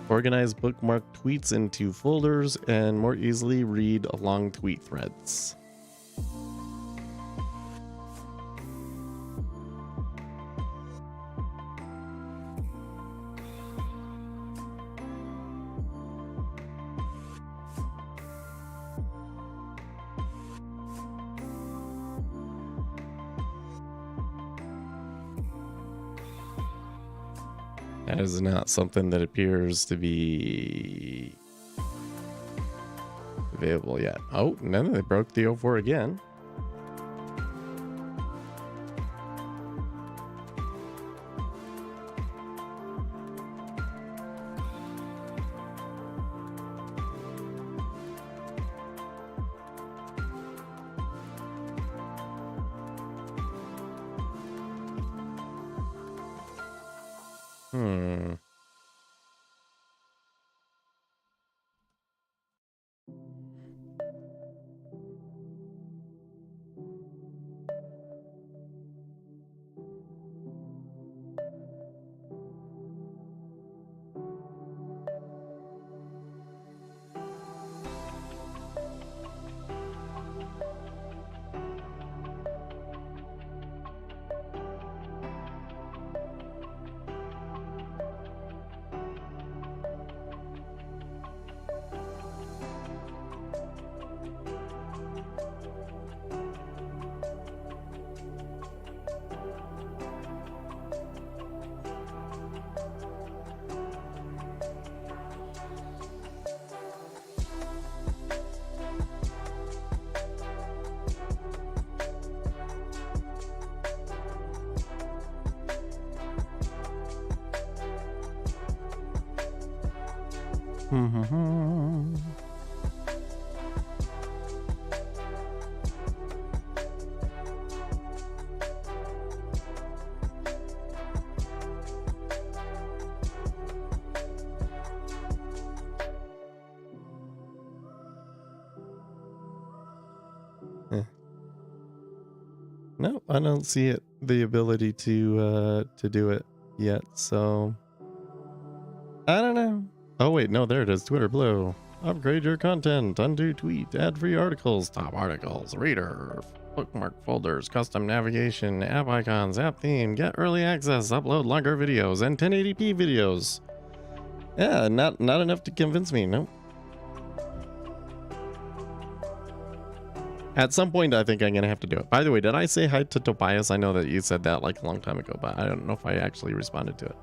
organize bookmark tweets into folders, and more easily read long tweet threads. That is not something that appears to be available yet. Oh, and then they broke the 04 again. No, I don't see it. The ability to do it yet. So I don't know. Oh wait, no, there it is. Twitter Blue. Upgrade your content. Undo tweet. Add free articles. Top articles. Reader. Bookmark folders. Custom navigation. App icons. App theme. Get early access. Upload longer videos and 1080p videos. Yeah, not enough to convince me. Nope. At some point, I think I'm going to have to do it. By the way, did I say hi to Tobias? I know that you said that like a long time ago, but I don't know if I actually responded to it.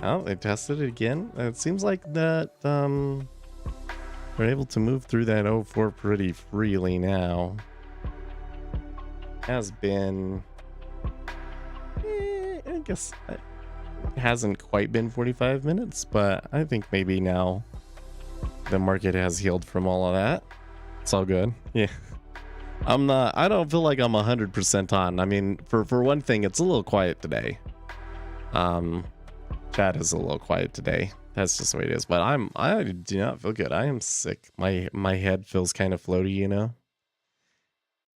Oh, they tested it again? It seems like that they're able to move through that 04 pretty freely now. Has been... I guess it hasn't quite been 45 minutes, but I think maybe now the market has healed from all of that. It's all good. Yeah. I don't feel like I'm 100% on. I mean, for one thing, it's a little quiet today. Chat is a little quiet today. That's just the way it is. But I do not feel good. I am sick. My head feels kind of floaty, you know?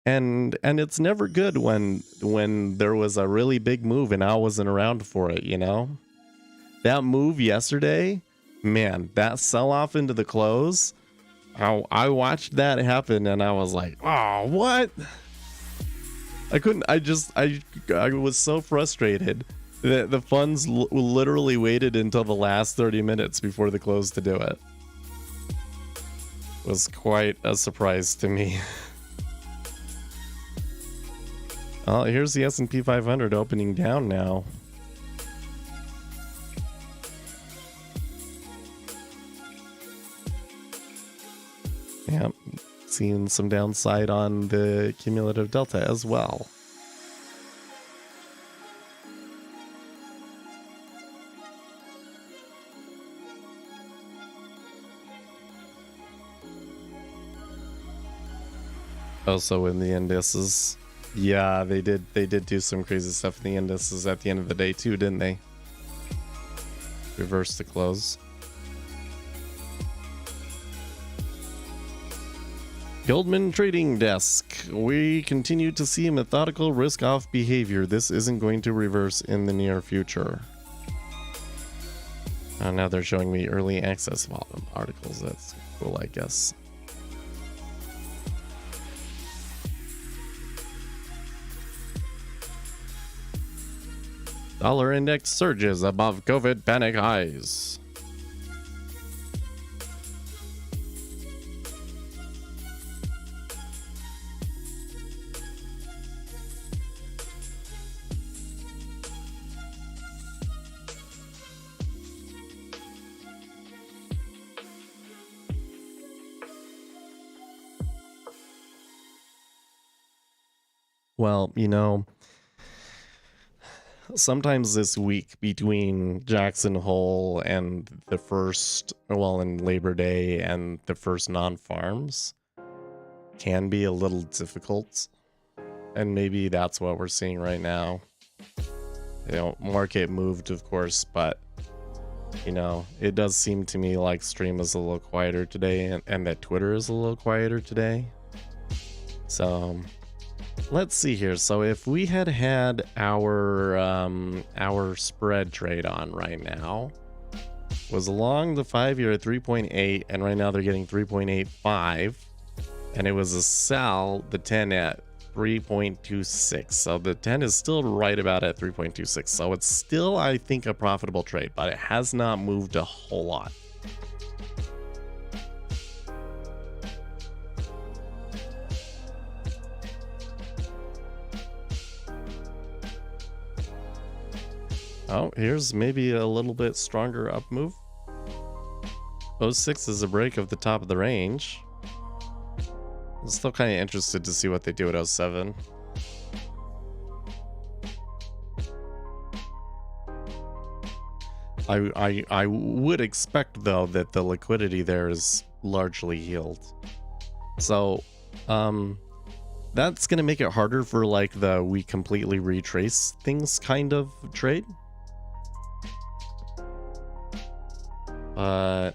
And it's never good when there was a really big move and I wasn't around for it, you know? That move yesterday, man, that sell-off into the close, I watched that happen and I was like, oh, what? I was so frustrated that the funds literally waited until the last 30 minutes before the close to do it. It was quite a surprise to me. Oh, here's the S&P 500 opening down now. Yeah, seeing some downside on the cumulative delta as well. Also in the indices. Yeah, they did do some crazy stuff in the indices at the end of the day too, didn't they? Reverse the close. Goldman Trading Desk. We continue to see methodical risk-off behavior. This isn't going to reverse in the near future. Now they're showing me early access volume articles. That's cool, I guess. Dollar index surges above COVID panic highs. Well, you know, sometimes this week between Jackson Hole and the first, well, and Labor Day and the first non-farms can be a little difficult. And maybe that's what we're seeing right now. You know, market moved, of course, but, you know, it does seem to me like stream is a little quieter today and that Twitter is a little quieter today. So... let's see here. So if we had our spread trade on right now, was along the 5-year at 3.8, and right now they're getting 3.85, and it was a sell the 10 at 3.26. So the 10 is still right about at 3.26. So it's still, I think, a profitable trade, but it has not moved a whole lot. Oh, here's maybe a little bit stronger up move. 06 is a break of the top of the range. I'm still kind of interested to see what they do at 07. I would expect though that the liquidity there is largely healed. So that's gonna make it harder for like the we completely retrace things kind of trade. But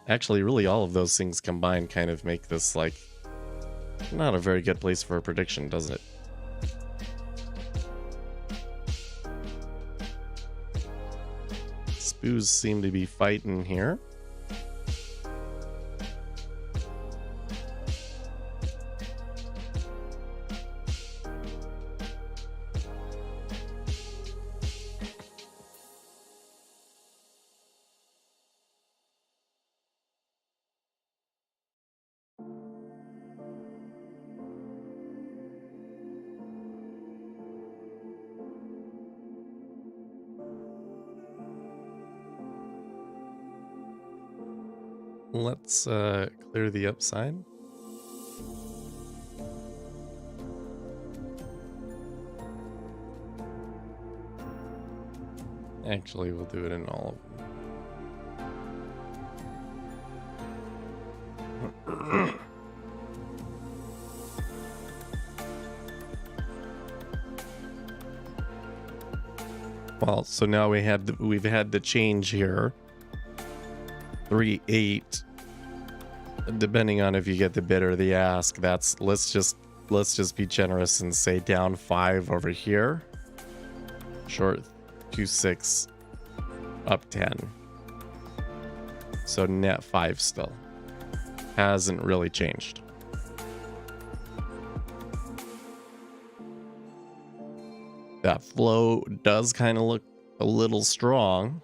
actually really all of those things combined kind of make this like not a very good place for a prediction, does it? Spoos seem to be fighting here. Let's clear the upside. Actually, we'll do it in all of them. Well, so now we've had the change here. 3-8, depending on if you get the bid or the ask. That's let's just be generous and say down 5 over here. Short 2-6, up 10. So net 5 still hasn't really changed. That flow does kind of look a little strong.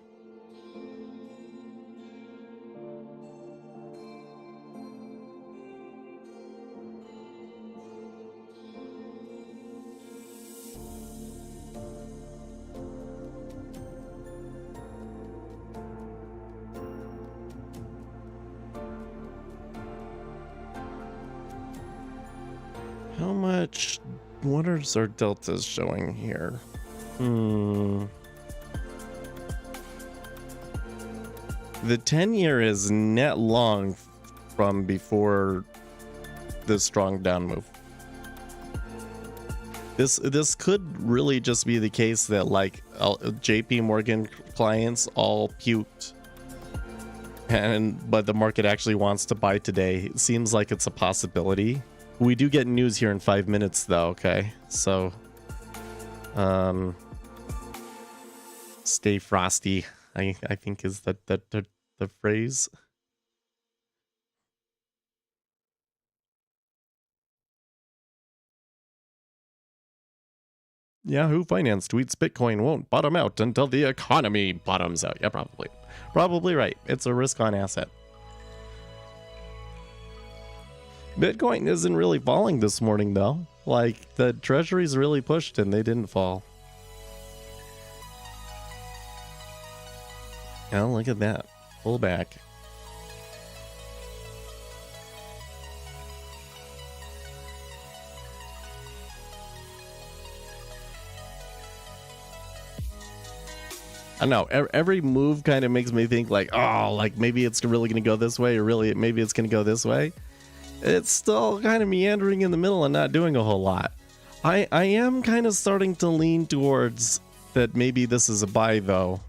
How much? What are our deltas showing here? The 10-year is net long from before the strong down move. This could really just be the case that like JP Morgan clients all puked, but the market actually wants to buy today. It seems like it's a possibility. We do get news here in 5 minutes though, okay? So stay frosty, I think is the phrase. Yahoo Finance tweets Bitcoin won't bottom out until the economy bottoms out. Yeah, probably right. It's a risk on asset. Bitcoin isn't really falling this morning though. Like the treasuries really pushed and they didn't fall. Oh, look at that. Pull back. I don't know. Every move kind of makes me think like, oh, like maybe it's really going to go this way, or really maybe it's going to go this way. It's still kind of meandering in the middle and not doing a whole lot. I am kind of starting to lean towards that maybe this is a buy though.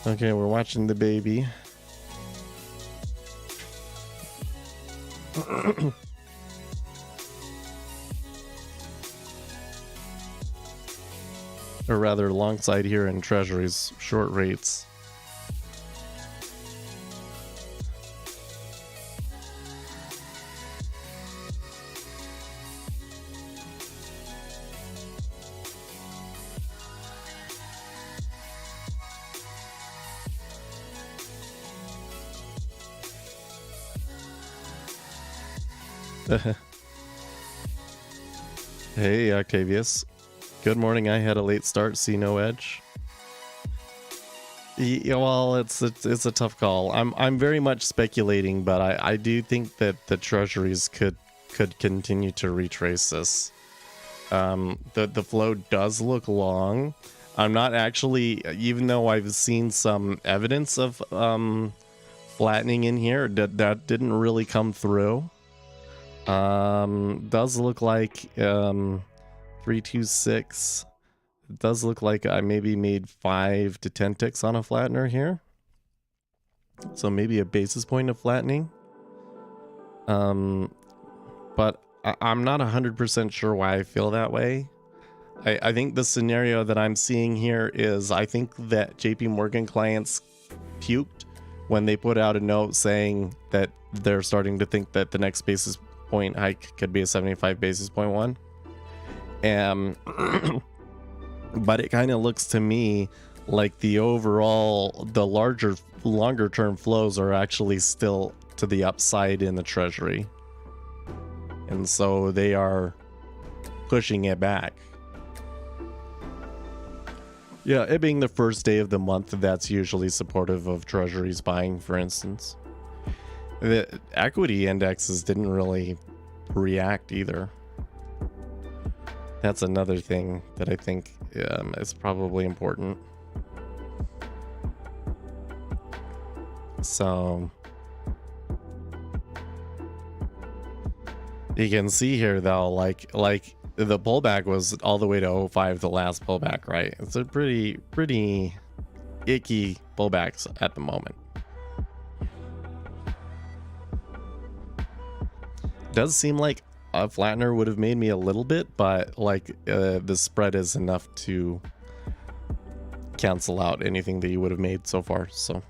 Okay, we're watching the baby. Or rather, long side here in treasuries, short rates. Hey, Octavius. Good morning. I had a late start. See no edge. Yeah, well, it's a tough call. I'm very much speculating, but I do think that the treasuries could continue to retrace this. The flow does look long. I'm not actually, even though I've seen some evidence of flattening in here, that didn't really come through. Does look like 326. It does look like I maybe made 5 to 10 ticks on a flattener here. So maybe a basis point of flattening. But I'm not 100% sure why I feel that way. I think the scenario that I'm seeing here is I think that JP Morgan clients puked when they put out a note saying that they're starting to think that the next basis point hike could be a 75 basis point one. But it kind of looks to me like the longer term flows are actually still to the upside in the treasury. And so they are pushing it back. Yeah, it being the first day of the month, that's usually supportive of treasuries buying, for instance. The equity indexes didn't really react either. That's another thing that I think is probably important. So you can see here though, like the pullback was all the way to 05, the last pullback, right? It's a pretty icky pullbacks at the moment. Does seem like a flattener would have made me a little bit, but like the spread is enough to cancel out anything that you would have made so far. So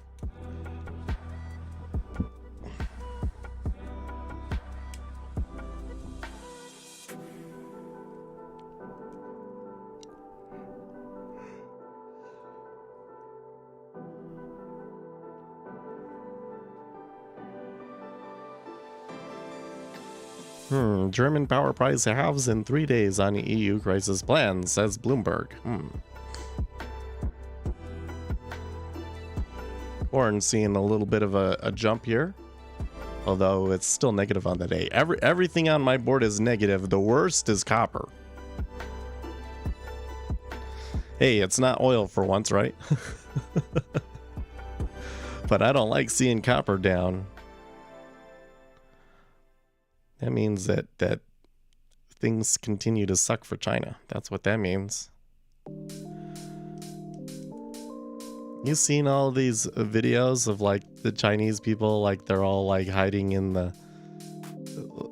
German power price halves in 3 days on EU crisis plan, says Bloomberg. Corn seeing a little bit of a jump here, although it's still negative on the day. Everything on my board is negative. The worst is copper. Hey, it's not oil for once, right? But I don't like seeing copper down. That means that things continue to suck for China. That's what that means. You've seen all these videos of like the Chinese people, like they're all like hiding in the,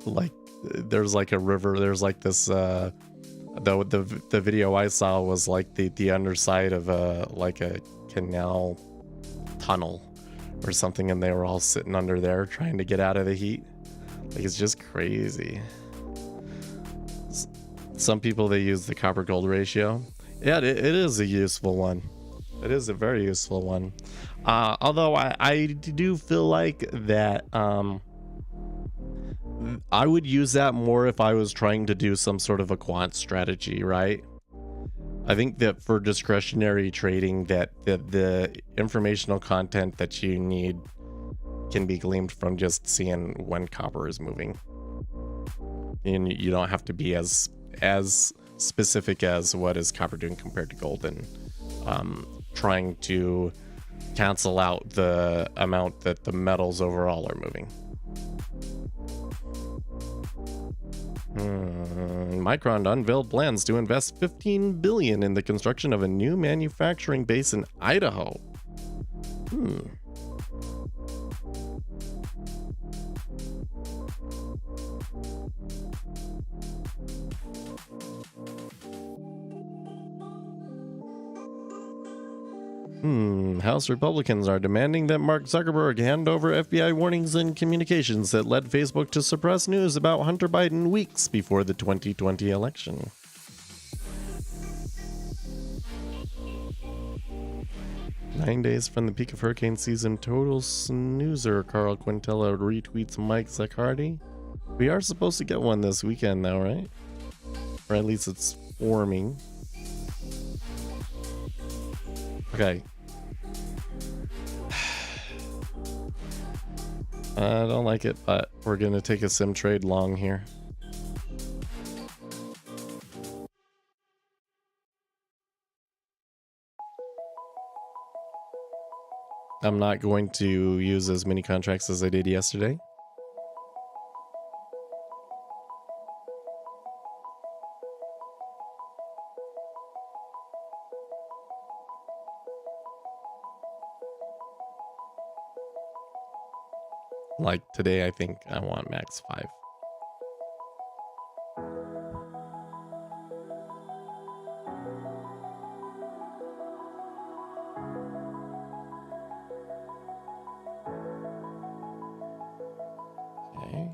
like there's like a river. There's like this, the video I saw was like the underside of like a canal tunnel or something. And they were all sitting under there trying to get out of the heat. Like, it's just crazy. Some people, they use the copper gold ratio. Yeah, it is a useful one. It is a very useful one. Although I do feel like that I would use that more if I was trying to do some sort of a quant strategy, right? I think that for discretionary trading, that the informational content that you need can be gleaned from just seeing when copper is moving, and you don't have to be as specific as what is copper doing compared to gold, and trying to cancel out the amount that the metals overall are moving. Micron unveiled plans to invest $15 billion in the construction of a new manufacturing base in Idaho. House Republicans are demanding that Mark Zuckerberg hand over FBI warnings and communications that led Facebook to suppress news about Hunter Biden weeks before the 2020 election. Nine days from the peak of hurricane season, total snoozer. Carl Quintella retweets Mike Zaccardi. We are supposed to get one this weekend now, right? Or at least it's forming. Okay. I don't like it, but we're gonna take a sim trade long here. I'm not going to use as many contracts as I did yesterday. Like today, I think I want max 5. Okay.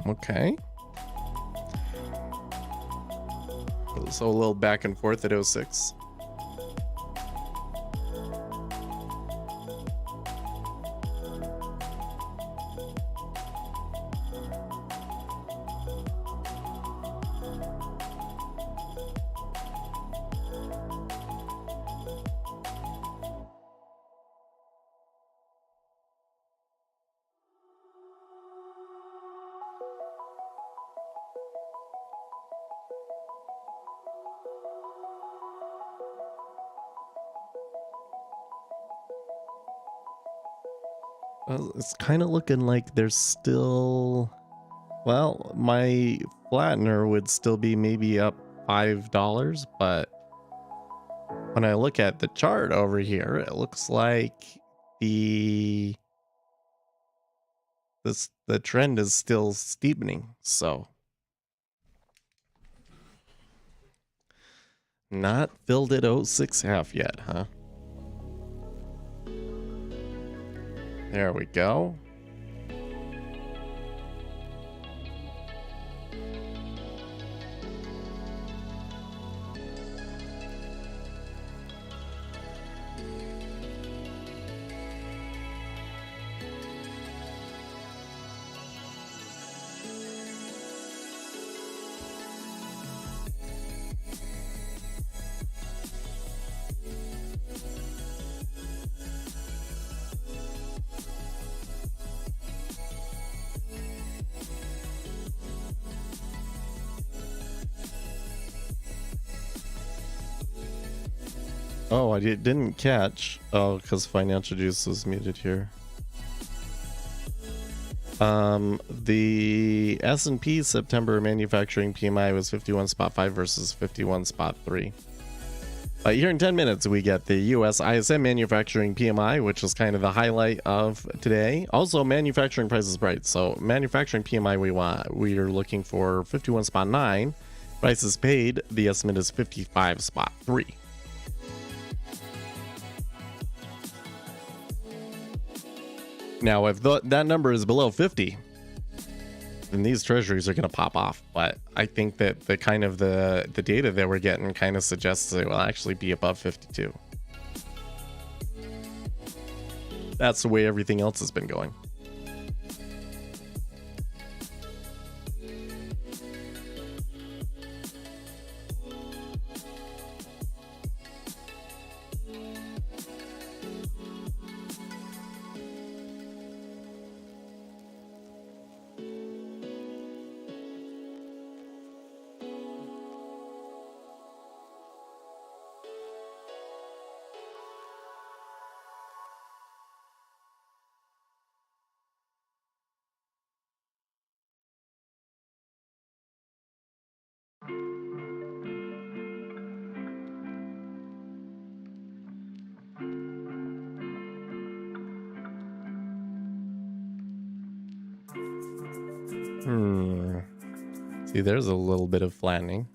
Okay. So a little back and forth at 06. Well, it's kind of looking like there's still, well, my flattener would still be maybe up $5, but when I look at the chart over here, it looks like the trend is still steepening. So not filled at 06 half yet, huh? There we go. Oh, I didn't catch. Oh, because Financial Juice was muted here. The S&P September manufacturing PMI was 51.5 versus 51.3. Here in 10 minutes, we get the US ISM manufacturing PMI, which is kind of the highlight of today. Also, manufacturing prices bright. So manufacturing PMI we are looking for 51.9. Prices paid, the estimate is 55.3. Now, if that number is below 50, then these treasuries are going to pop off. But I think that the kind of the data that we're getting kind of suggests it will actually be above 52. That's the way everything else has been going. See, there's a little bit of flattening.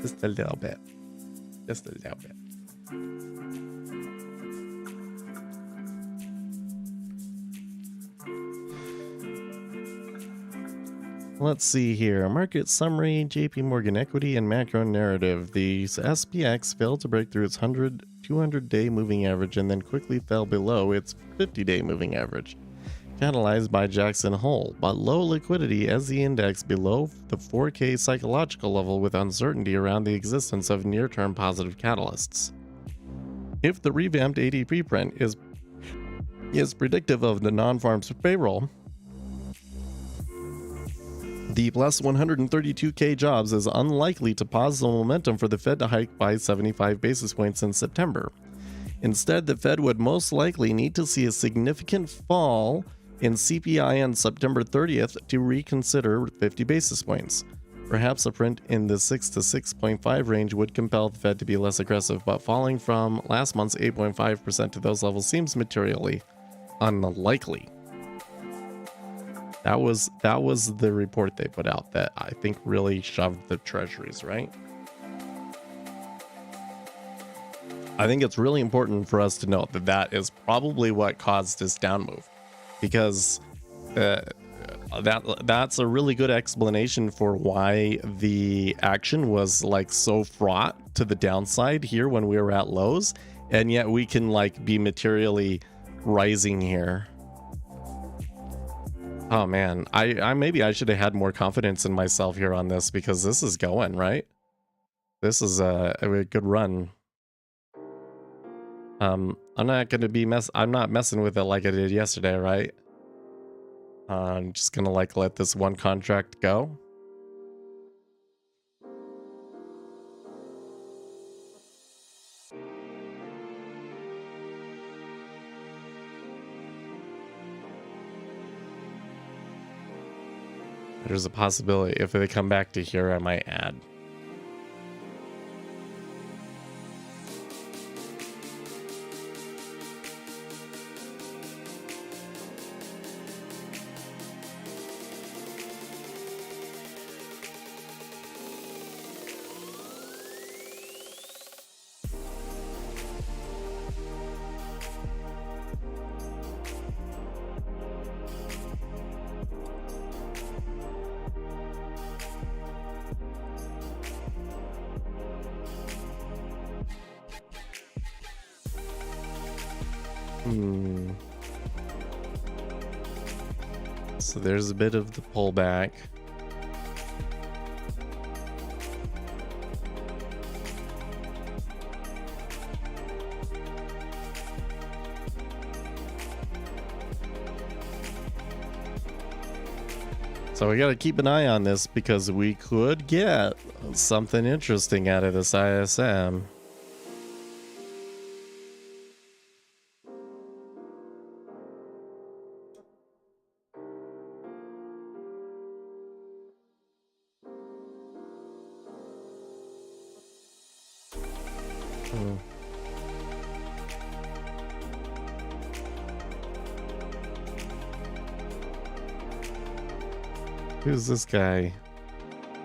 Just a little bit. Just a little bit. Let's see here. Market summary, JP Morgan equity, and macro narrative. The SPX failed to break through its 200-day moving average and then quickly fell below its 50-day moving average, catalyzed by Jackson Hole, but low liquidity as the index below the 4K psychological level with uncertainty around the existence of near-term positive catalysts. If the revamped ADP print is predictive of the non-farms payroll, the plus 132K jobs is unlikely to pause the momentum for the Fed to hike by 75 basis points in September. Instead, the Fed would most likely need to see a significant fall in CPI on September 30th to reconsider 50 basis points. Perhaps a print in the 6 to 6.5 range would compel the Fed to be less aggressive, but falling from last month's 8.5% to those levels seems materially unlikely. That was the report they put out that I think really shoved the treasuries, right? I think it's really important for us to note that that is probably what caused this down move, because that's a really good explanation for why the action was like so fraught to the downside here when we were at lows, and yet we can like be materially rising here. Oh man, I maybe I should have had more confidence in myself here on this, because this is going right. This is a good run. I'm not gonna be I'm not messing with it like I did yesterday, right? I'm just gonna like let this one contract go. There's a possibility if they come back to here, I might add. So there's a bit of the pullback. So we got to keep an eye on this, because we could get something interesting out of this ISM. Who's this guy?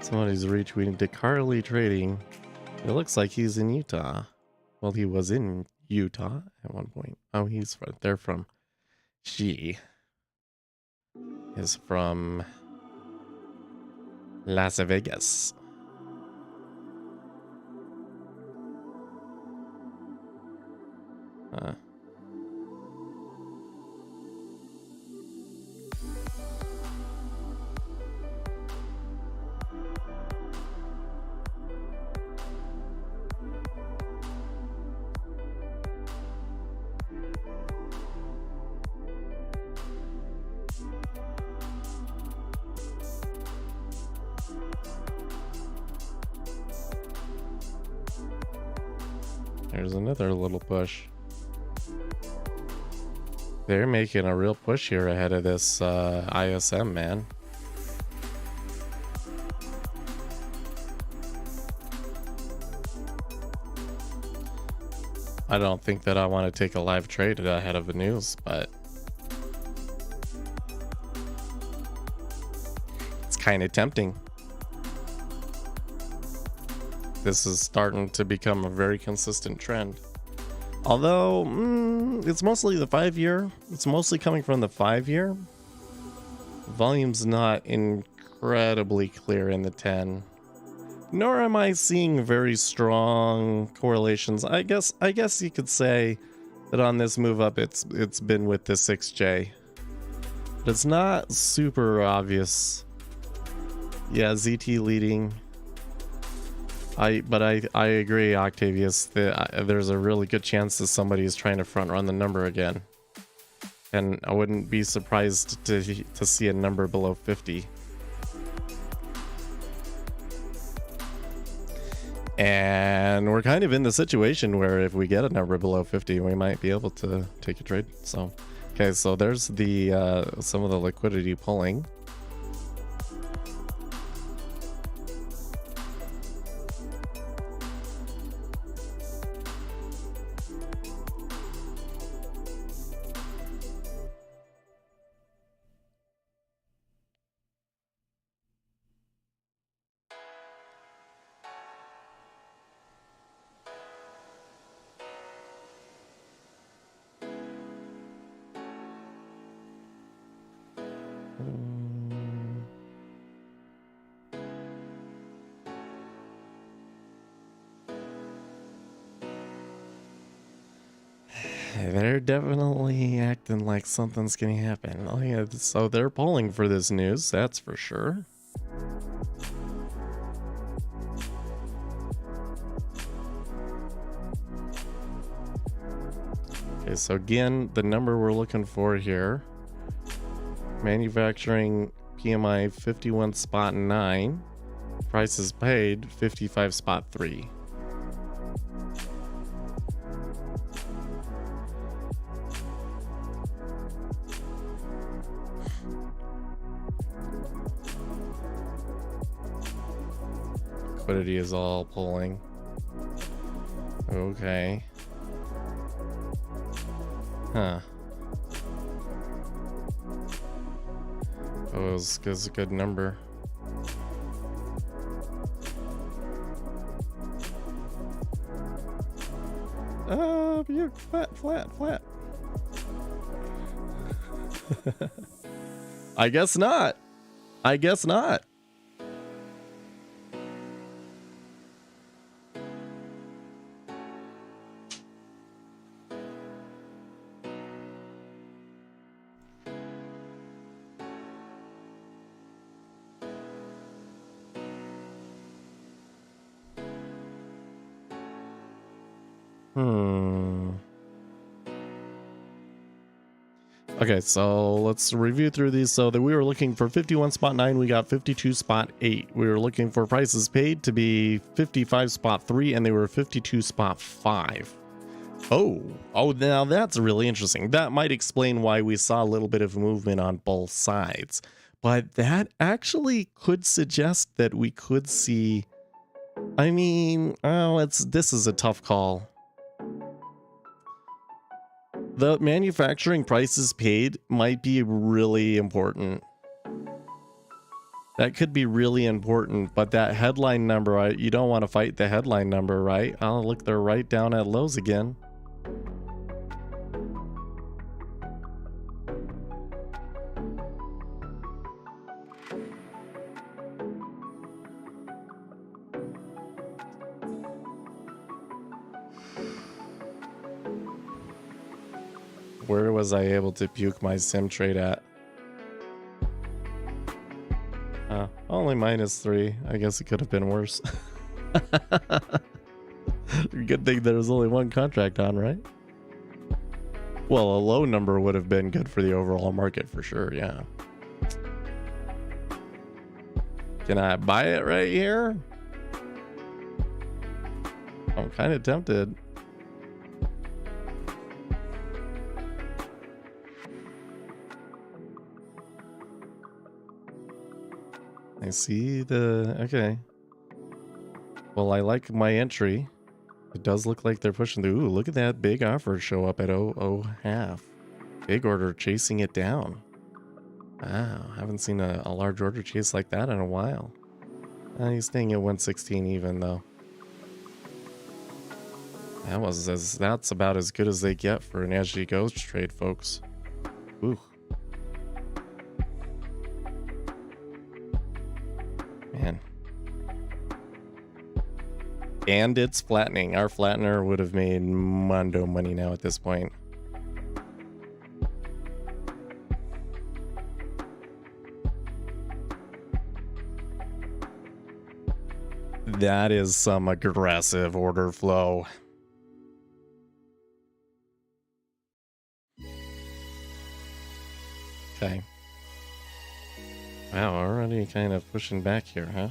Somebody's retweeting DeCarly Trading. It looks like he's in Utah. Well, he was in Utah at one point. Oh, he's from, they're from. She is from Las Vegas. There's another little push. They're making a real push here ahead of this ISM, man. I don't think that I want to take a live trade ahead of the news, but it's kind of tempting. This is starting to become a very consistent trend. Although, it's mostly the 5-year. It's mostly coming from the 5-year. Volume's not incredibly clear in the 10. Nor am I seeing very strong correlations. I guess you could say that on this move up it's been with the 6J. But it's not super obvious. Yeah, ZT leading. But I agree, Octavius, that there's a really good chance that somebody is trying to front run the number again. And I wouldn't be surprised to see a number below 50. And we're kind of in the situation where if we get a number below 50, we might be able to take a trade. So, okay, so there's the some of the liquidity pulling. They're definitely acting like something's gonna happen. Oh yeah, so they're polling for this news, that's for sure. Okay, so again, the number we're looking for here, manufacturing PMI 51.9, prices paid 55.3. Liquidity is all pulling. Okay. Huh. Oh, it's a good number. You flat. I guess not. Okay, so let's review through these. So that we were looking for 51.9, we got 52.8. We were looking for prices paid to be 55.3, and they were 52.5. Oh, now that's really interesting. That might explain why we saw a little bit of movement on both sides. But that actually could suggest that we could see, I mean, this is a tough call. The manufacturing prices paid might be really important. That could be really important, but that headline number, you don't want to fight the headline number, right? Oh, look, they're right down at lows again. Where was I able to puke my sim trade at? Only -3. I guess it could have been worse. Good thing there was only one contract on, right? Well, a low number would have been good for the overall market for sure, yeah. Can I buy it right here? I'm kind of tempted. I see okay. Well, I like my entry. It does look like they're pushing through. Ooh, look at that big offer show up at 0.5. Big order chasing it down. Wow, haven't seen a large order chase like that in a while. He's staying at 116 even though. That's about as good as they get for an as she goes trade, folks. Ooh. Man. And it's flattening. Our flattener would have made mondo money now at this point. That is some aggressive order flow. Okay. Wow, already kind of pushing back here, huh?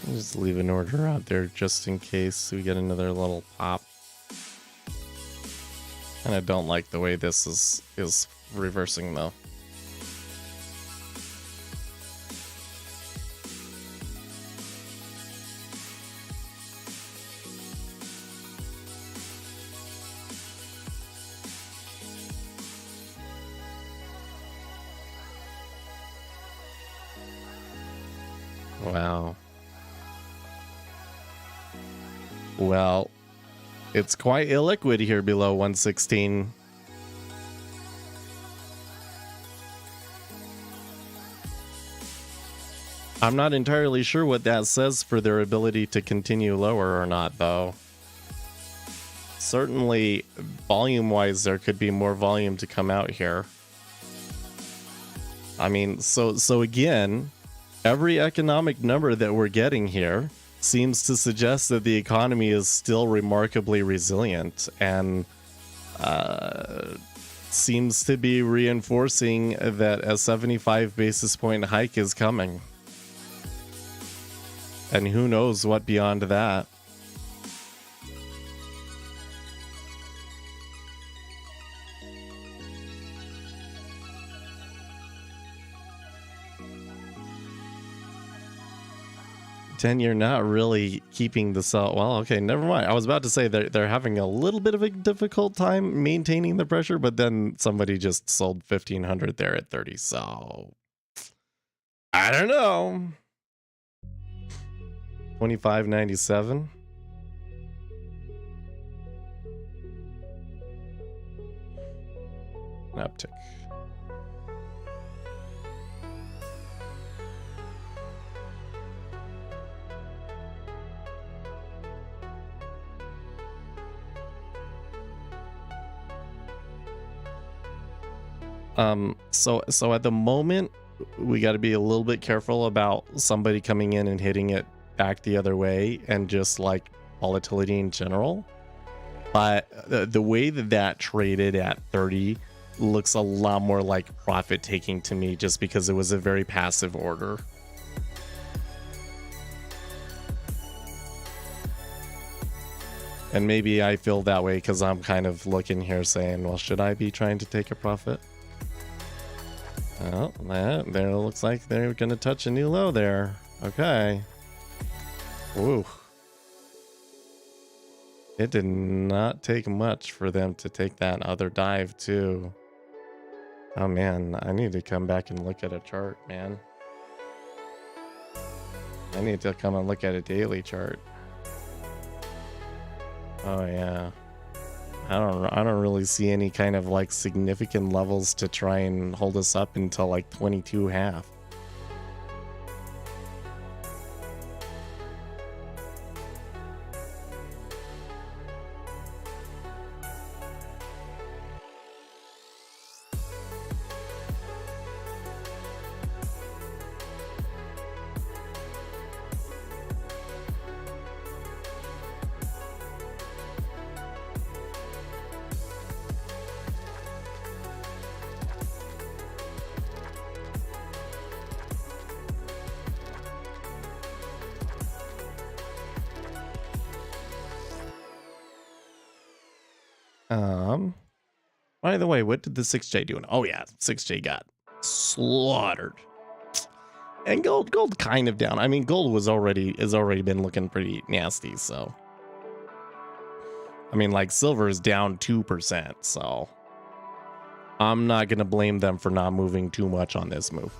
Just leave an order out there just in case we get another little pop. And I don't like the way this is reversing though. Wow. Well, it's quite illiquid here below 116. I'm not entirely sure what that says for their ability to continue lower or not, though. Certainly, volume-wise, there could be more volume to come out here. I mean, so again, every economic number that we're getting here seems to suggest that the economy is still remarkably resilient and seems to be reinforcing that a 75 basis point hike is coming. And who knows what beyond that. You're not really keeping the sell. Well, okay, never mind. I was about to say they're having a little bit of a difficult time maintaining the pressure, but then somebody just sold 1,500 there at 30. So I don't know. 25.97. An uptick. So at the moment, we got to be a little bit careful about somebody coming in and hitting it back the other way and just like volatility in general. But the way that traded at 30 looks a lot more like profit taking to me, just because it was a very passive order. And maybe I feel that way because I'm kind of looking here saying, well, should I be trying to take a profit? Oh, there looks like they're going to touch a new low there. Okay. Ooh. It did not take much for them to take that other dive, too. Oh, man. I need to come back and look at a chart, man. I need to come and look at a daily chart. Oh, yeah. I don't really see any kind of like significant levels to try and hold us up until like 22.5. By the way, what did the 6J do? Oh yeah, 6J got slaughtered. And gold kind of down. I mean, gold has already been looking pretty nasty, so I mean, like, silver is down 2%, so I'm not going to blame them for not moving too much on this move.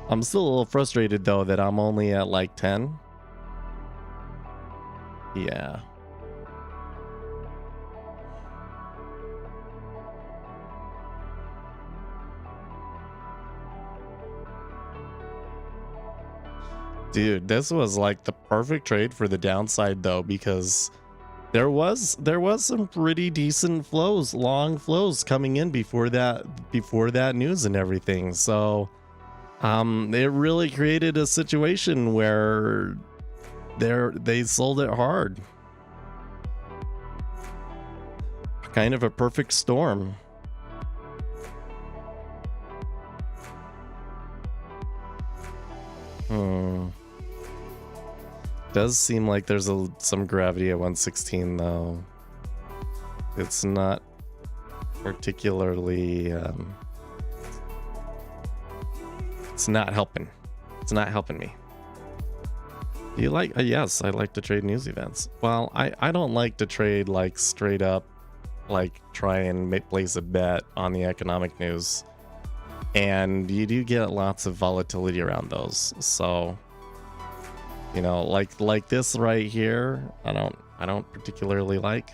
I'm still a little frustrated, though, that I'm only at, like, 10. Yeah. Dude, this was like the perfect trade for the downside though, because there was some pretty decent flows, long flows coming in before that news and everything. So it really created a situation where they sold it hard. Kind of a perfect storm. Does seem like there's some gravity at 116 though. It's not particularly it's not helping. It's not helping me. Do you like yes, I like to trade news events. Well, I don't like to trade like straight up, like try and place a bet on the economic news. And you do get lots of volatility around those. So, you know, like this right here, I don't particularly like,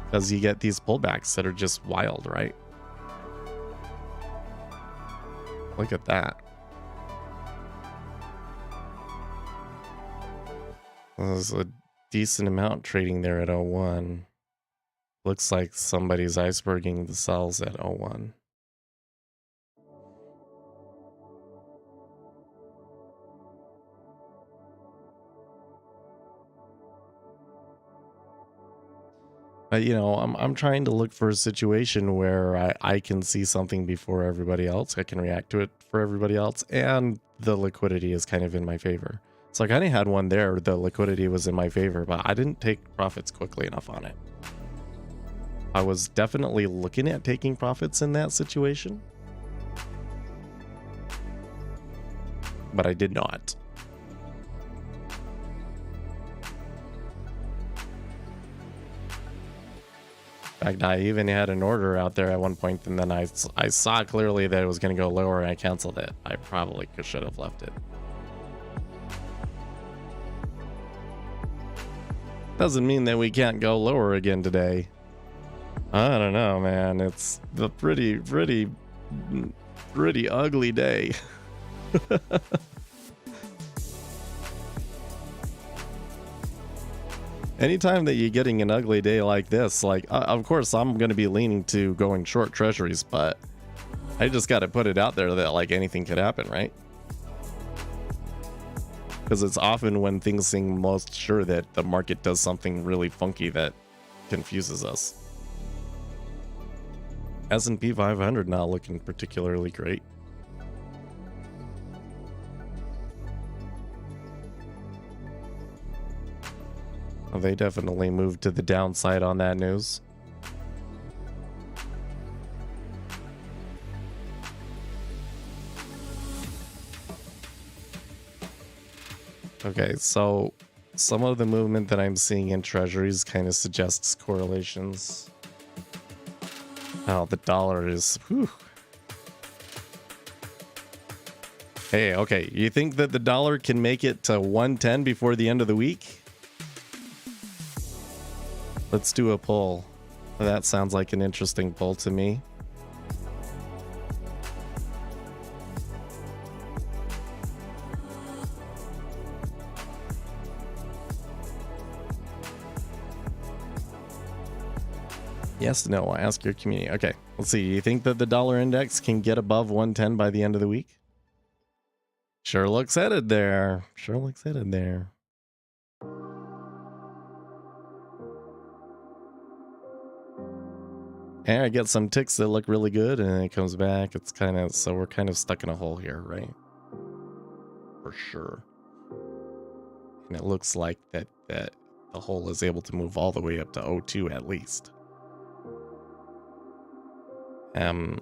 because you get these pullbacks that are just wild, right? Look at that. There's a decent amount trading there at 01. Looks like somebody's iceberging the sells at 01. You know, I'm trying to look for a situation where I can see something before everybody else. I can react to it for everybody else, and the liquidity is kind of in my favor. So I kind of had one there. The liquidity was in my favor, but I didn't take profits quickly enough on it. I was definitely looking at taking profits in that situation, but I did not. In fact, I even had an order out there at one point, and then I saw clearly that it was going to go lower, and I canceled it. I probably should have left it. Doesn't mean that we can't go lower again today. I don't know, man. It's the pretty ugly day. Anytime that you're getting an ugly day like this, like, of course, I'm going to be leaning to going short treasuries, but I just got to put it out there that, like, anything could happen, right? Because it's often when things seem most sure that the market does something really funky that confuses us. S&P 500 not looking particularly great. They definitely moved to the downside on that news. Okay, so some of the movement that I'm seeing in treasuries kind of suggests correlations. Oh, the dollar is... Whew. Hey, okay, you think that the dollar can make it to 110 before the end of the week? Let's do a poll. That sounds like an interesting poll to me. Yes, no, ask your community. Okay, let's see. You think that the dollar index can get above 110 by the end of the week? Sure looks headed there. Sure looks headed there. And I get some ticks that look really good, and it comes back. It's kind of, so we're kind of stuck in a hole here, right? For sure. And it looks like that the hole is able to move all the way up to 02 at least. I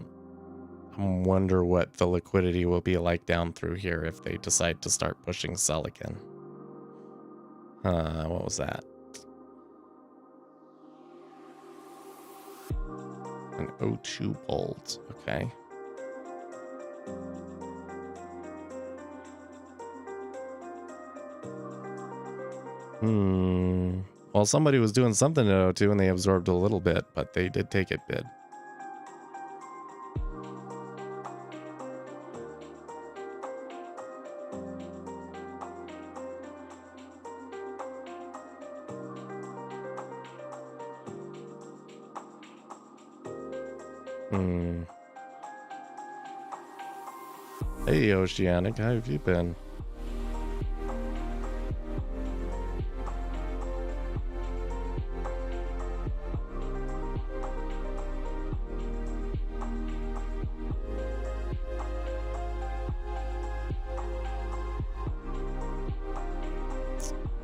wonder what the liquidity will be like down through here if they decide to start pushing sell again. What was that? An O2 bolt. Okay. Well, somebody was doing something at O2 and they absorbed a little bit, but they did take it bid. Hey, Oceanic, how have you been?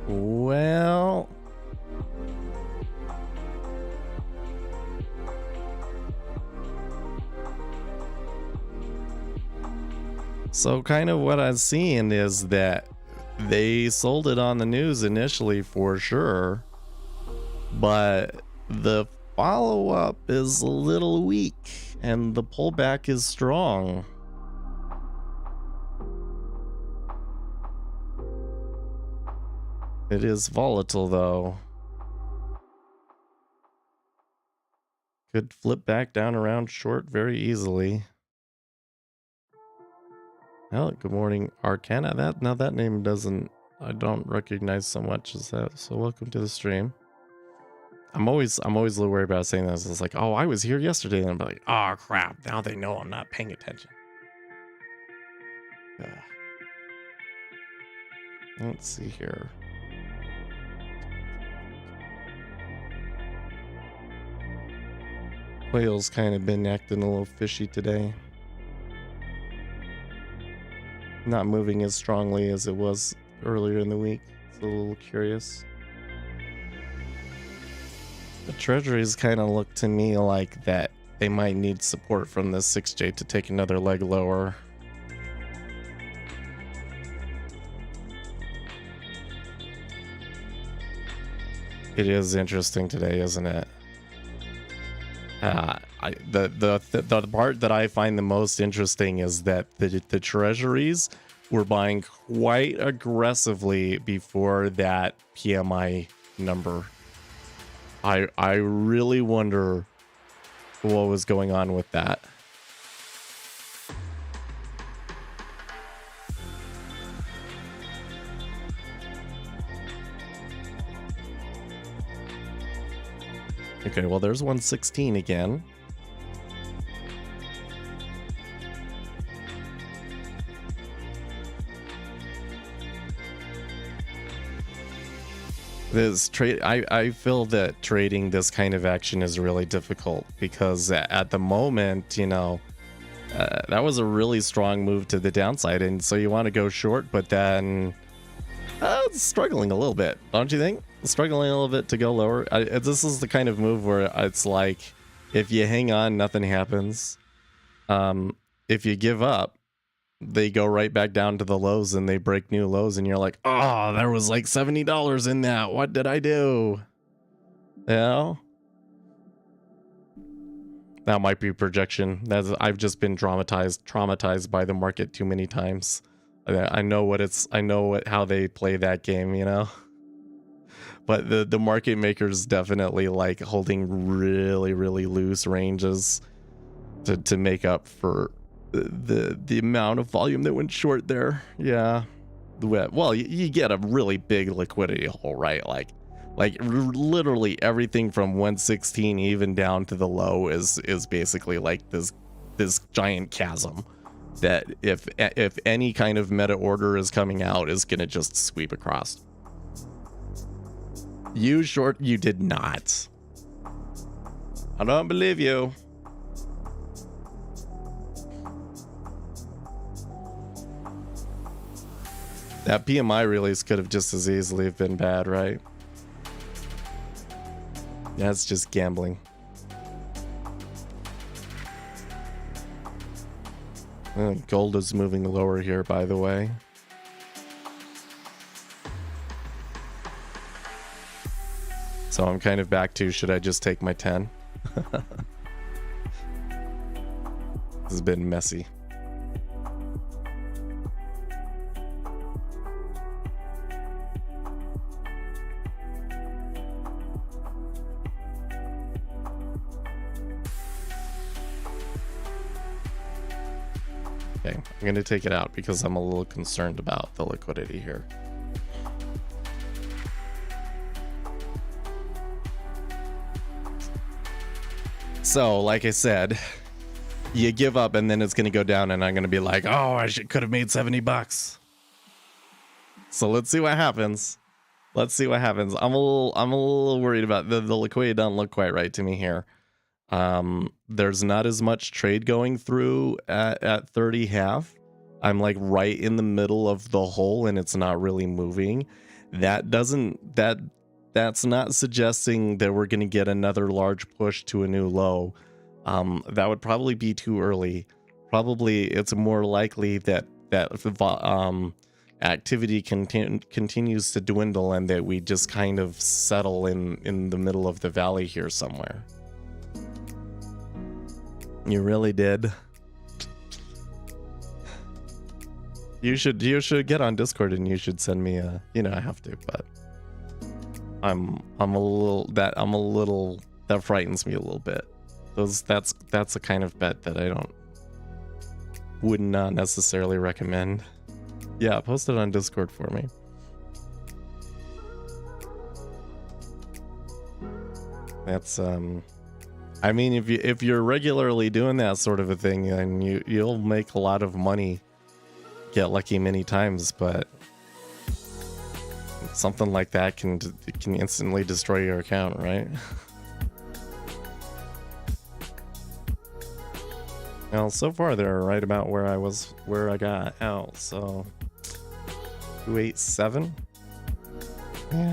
Well, so kind of what I'm seeing is that they sold it on the news initially for sure, but the follow-up is a little weak and the pullback is strong. It is volatile though. Could flip back down around short very easily. Well, good morning, Arcana. That name I don't recognize so much as that. So welcome to the stream. I'm always a little worried about saying this. It's like, oh, I was here yesterday, and I'm like, oh crap, now they know I'm not paying attention. Let's see here. Whale's kind of been acting a little fishy today. Not moving as strongly as it was earlier in the week. It's a little curious. The treasuries kind of look to me like that they might need support from the 6J to take another leg lower. It is interesting today, isn't it? The part that I find the most interesting is that the treasuries were buying quite aggressively before that PMI number. I really wonder what was going on with that. Okay, well, there's 116 again. This trade, I feel that trading this kind of action is really difficult because at the moment, you know, that was a really strong move to the downside, and so you want to go short, but then it's struggling a little bit, don't you think? Struggling a little bit to go lower. This is the kind of move where it's like, if you hang on, nothing happens. If you give up, they go right back down to the lows and they break new lows, and you're like, oh, there was like $70 in that. What did I do? You know? That might be projection. I've just been traumatized by the market too many times. I know how they play that game, you know? But the market makers definitely like holding really, really loose ranges to make up for the amount of volume that went short there. Yeah. Well, you get a really big liquidity hole, right? Like literally everything from 116 even down to the low is basically like this giant chasm that if any kind of meta order is coming out is gonna just sweep across. You short, you did not. I don't believe you. That PMI release could have just as easily have been bad, right? That's just gambling. Gold is moving lower here, by the way. So I'm kind of back to, should I just take my 10? has been messy. Okay, I'm going to take it out because I'm a little concerned about the liquidity here. So, like I said, you give up and then it's going to go down and I'm going to be like, oh, I could have made 70 bucks. So let's see what happens. Let's see what happens. I'm a little worried about the liquidity. Doesn't look quite right to me here. There's not as much trade going through at 30 half. I'm like right in the middle of the hole and it's not really moving. That's not suggesting that we're going to get another large push to a new low. That would probably be too early. Probably it's more likely that activity continues to dwindle and that we just kind of settle in the middle of the valley here somewhere. You really did. You should get on Discord and you should send me a, I have to, but I'm a little that frightens me a little bit. That's a kind of bet that I would not necessarily recommend. Yeah, post it on Discord for me. That's I mean, if you're regularly doing that sort of a thing, then you'll make a lot of money, get lucky many times, but something like that can instantly destroy your account, right? Well, so far they're right about where I got out, so 287.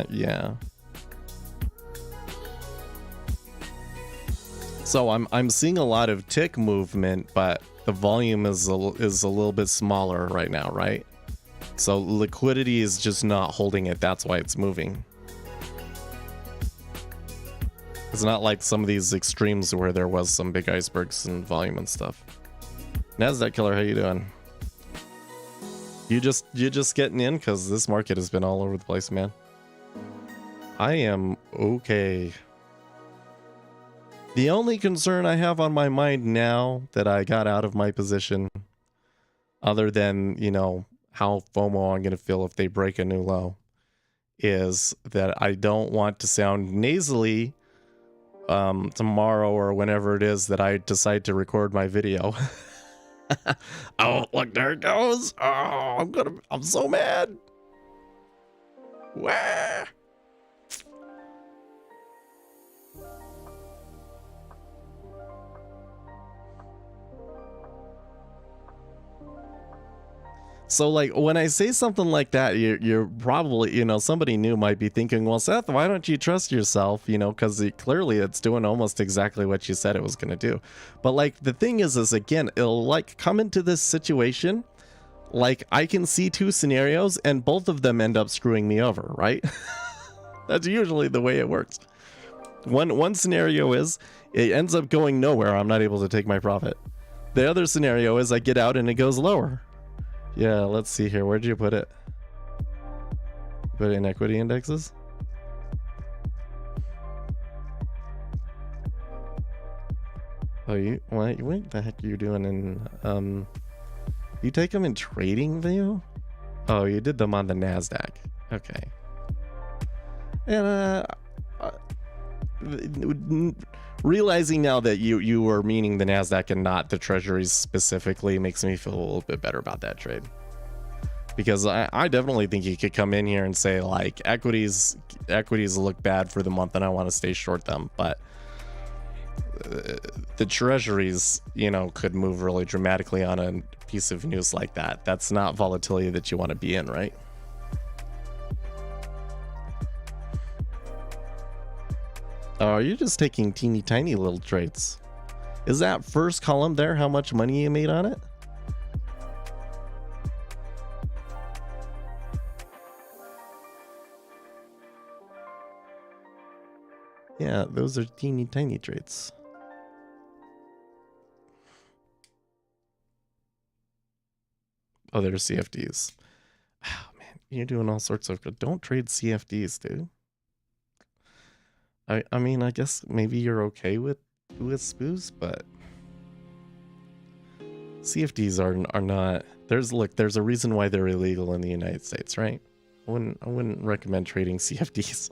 Yeah. So I'm seeing a lot of tick movement, but the volume is a little bit smaller right now, right? So liquidity is just not holding it. That's why it's moving. It's not like some of these extremes where there was some big icebergs and volume and stuff. Nasdaq killer, how you doing? You just getting in because this market has been all over the place, man. I am okay. The only concern I have on my mind now that I got out of my position, other than, how FOMO I'm going to feel if they break a new low, is that I don't want to sound nasally tomorrow or whenever it is that I decide to record my video. Oh, look, there it goes. Oh, I'm so mad. Wah. So, like, when I say something like that, you're probably, somebody new might be thinking, well, Seth, why don't you trust yourself? Because clearly it's doing almost exactly what you said it was going to do. But, like, the thing is again, it'll, like, come into this situation. Like, I can see two scenarios and both of them end up screwing me over, right? That's usually the way it works. One scenario is it ends up going nowhere. I'm not able to take my profit. The other scenario is I get out and it goes lower. Yeah, let's see here. Where'd you put it? Put it in equity indexes? Oh, what the heck are you doing in, you take them in trading view? Oh, you did them on the NASDAQ. Okay. And, realizing now that you were meaning the NASDAQ and not the treasuries specifically makes me feel a little bit better about that trade. Because I definitely think you could come in here and say, like, equities look bad for the month and I want to stay short them. But the treasuries, could move really dramatically on a piece of news like that. That's not volatility that you want to be in, right? Oh, you're just taking teeny tiny little trades. Is that first column there how much money you made on it? Yeah, those are teeny tiny trades. other CFDs. Oh man, you're doing all sorts of. Don't trade CFDs, dude. I mean, I guess maybe you're okay with spoos, but CFDs are not. There's a reason why they're illegal in the United States, right? I wouldn't recommend trading CFDs.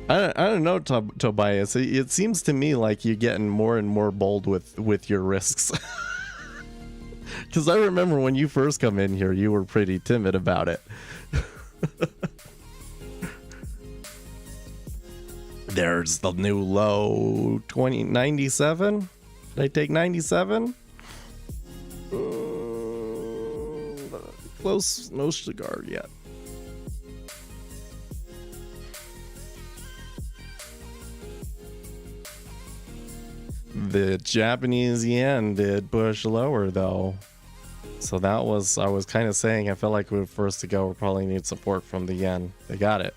I don't know, Tobias. It seems to me like you're getting more and more bold with your risks. Because I remember when you first come in here, you were pretty timid about it. There's the new low 97. Did I take 97? Close, no cigar yet. The Japanese yen did push lower though. So that was, I was kind of saying, I felt like we were first to go. We probably need support from the yen. They got it.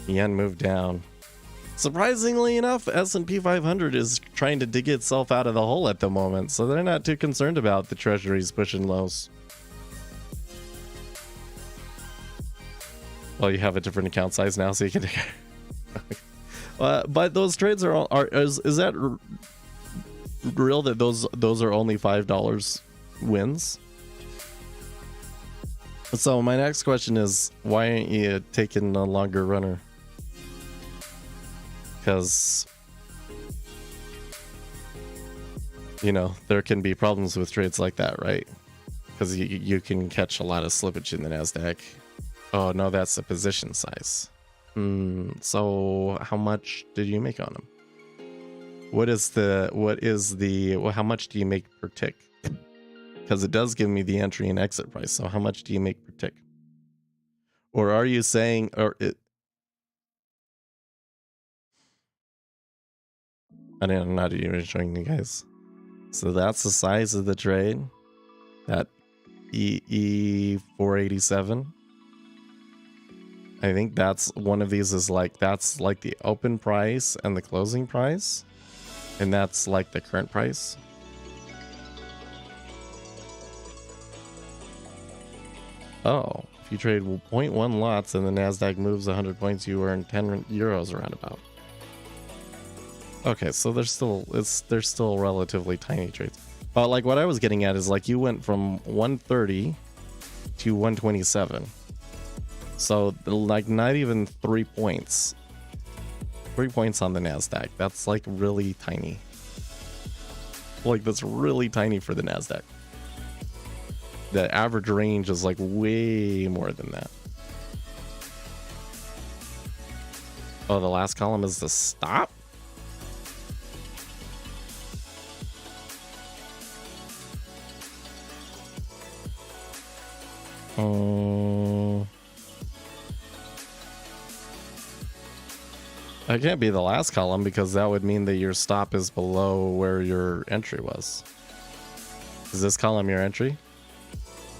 The yen moved down. Surprisingly enough, S&P 500 is trying to dig itself out of the hole at the moment, so they're not too concerned about the treasuries pushing lows. Well, you have a different account size now, so you can. But those trades is that real? That those are only $5 wins? So my next question is, why aren't you taking a longer runner? Because, you know, there can be problems with trades like that, right? Because you can catch a lot of slippage in the NASDAQ. Oh, no, that's the position size. So how much did you make on them? How much do you make per tick? Because it does give me the entry and exit price. So how much do you make per tick? Or are you saying, I'm not even showing you guys. So that's the size of the trade. That E487. I think that's one of these is like, that's like the open price and the closing price. And that's like the current price. Oh, if you trade 0.1 lots and the NASDAQ moves 100 points, you earn 10 euros roundabout. Okay, so there's still relatively tiny trades. But like what I was getting at is like you went from 130 to 127. So like not even 3 points. 3 points on the NASDAQ. That's like really tiny. Like that's really tiny for the NASDAQ. The average range is like way more than that. Oh, the last column is the stop? That can't be the last column because that would mean that your stop is below where your entry was. Is this column your entry?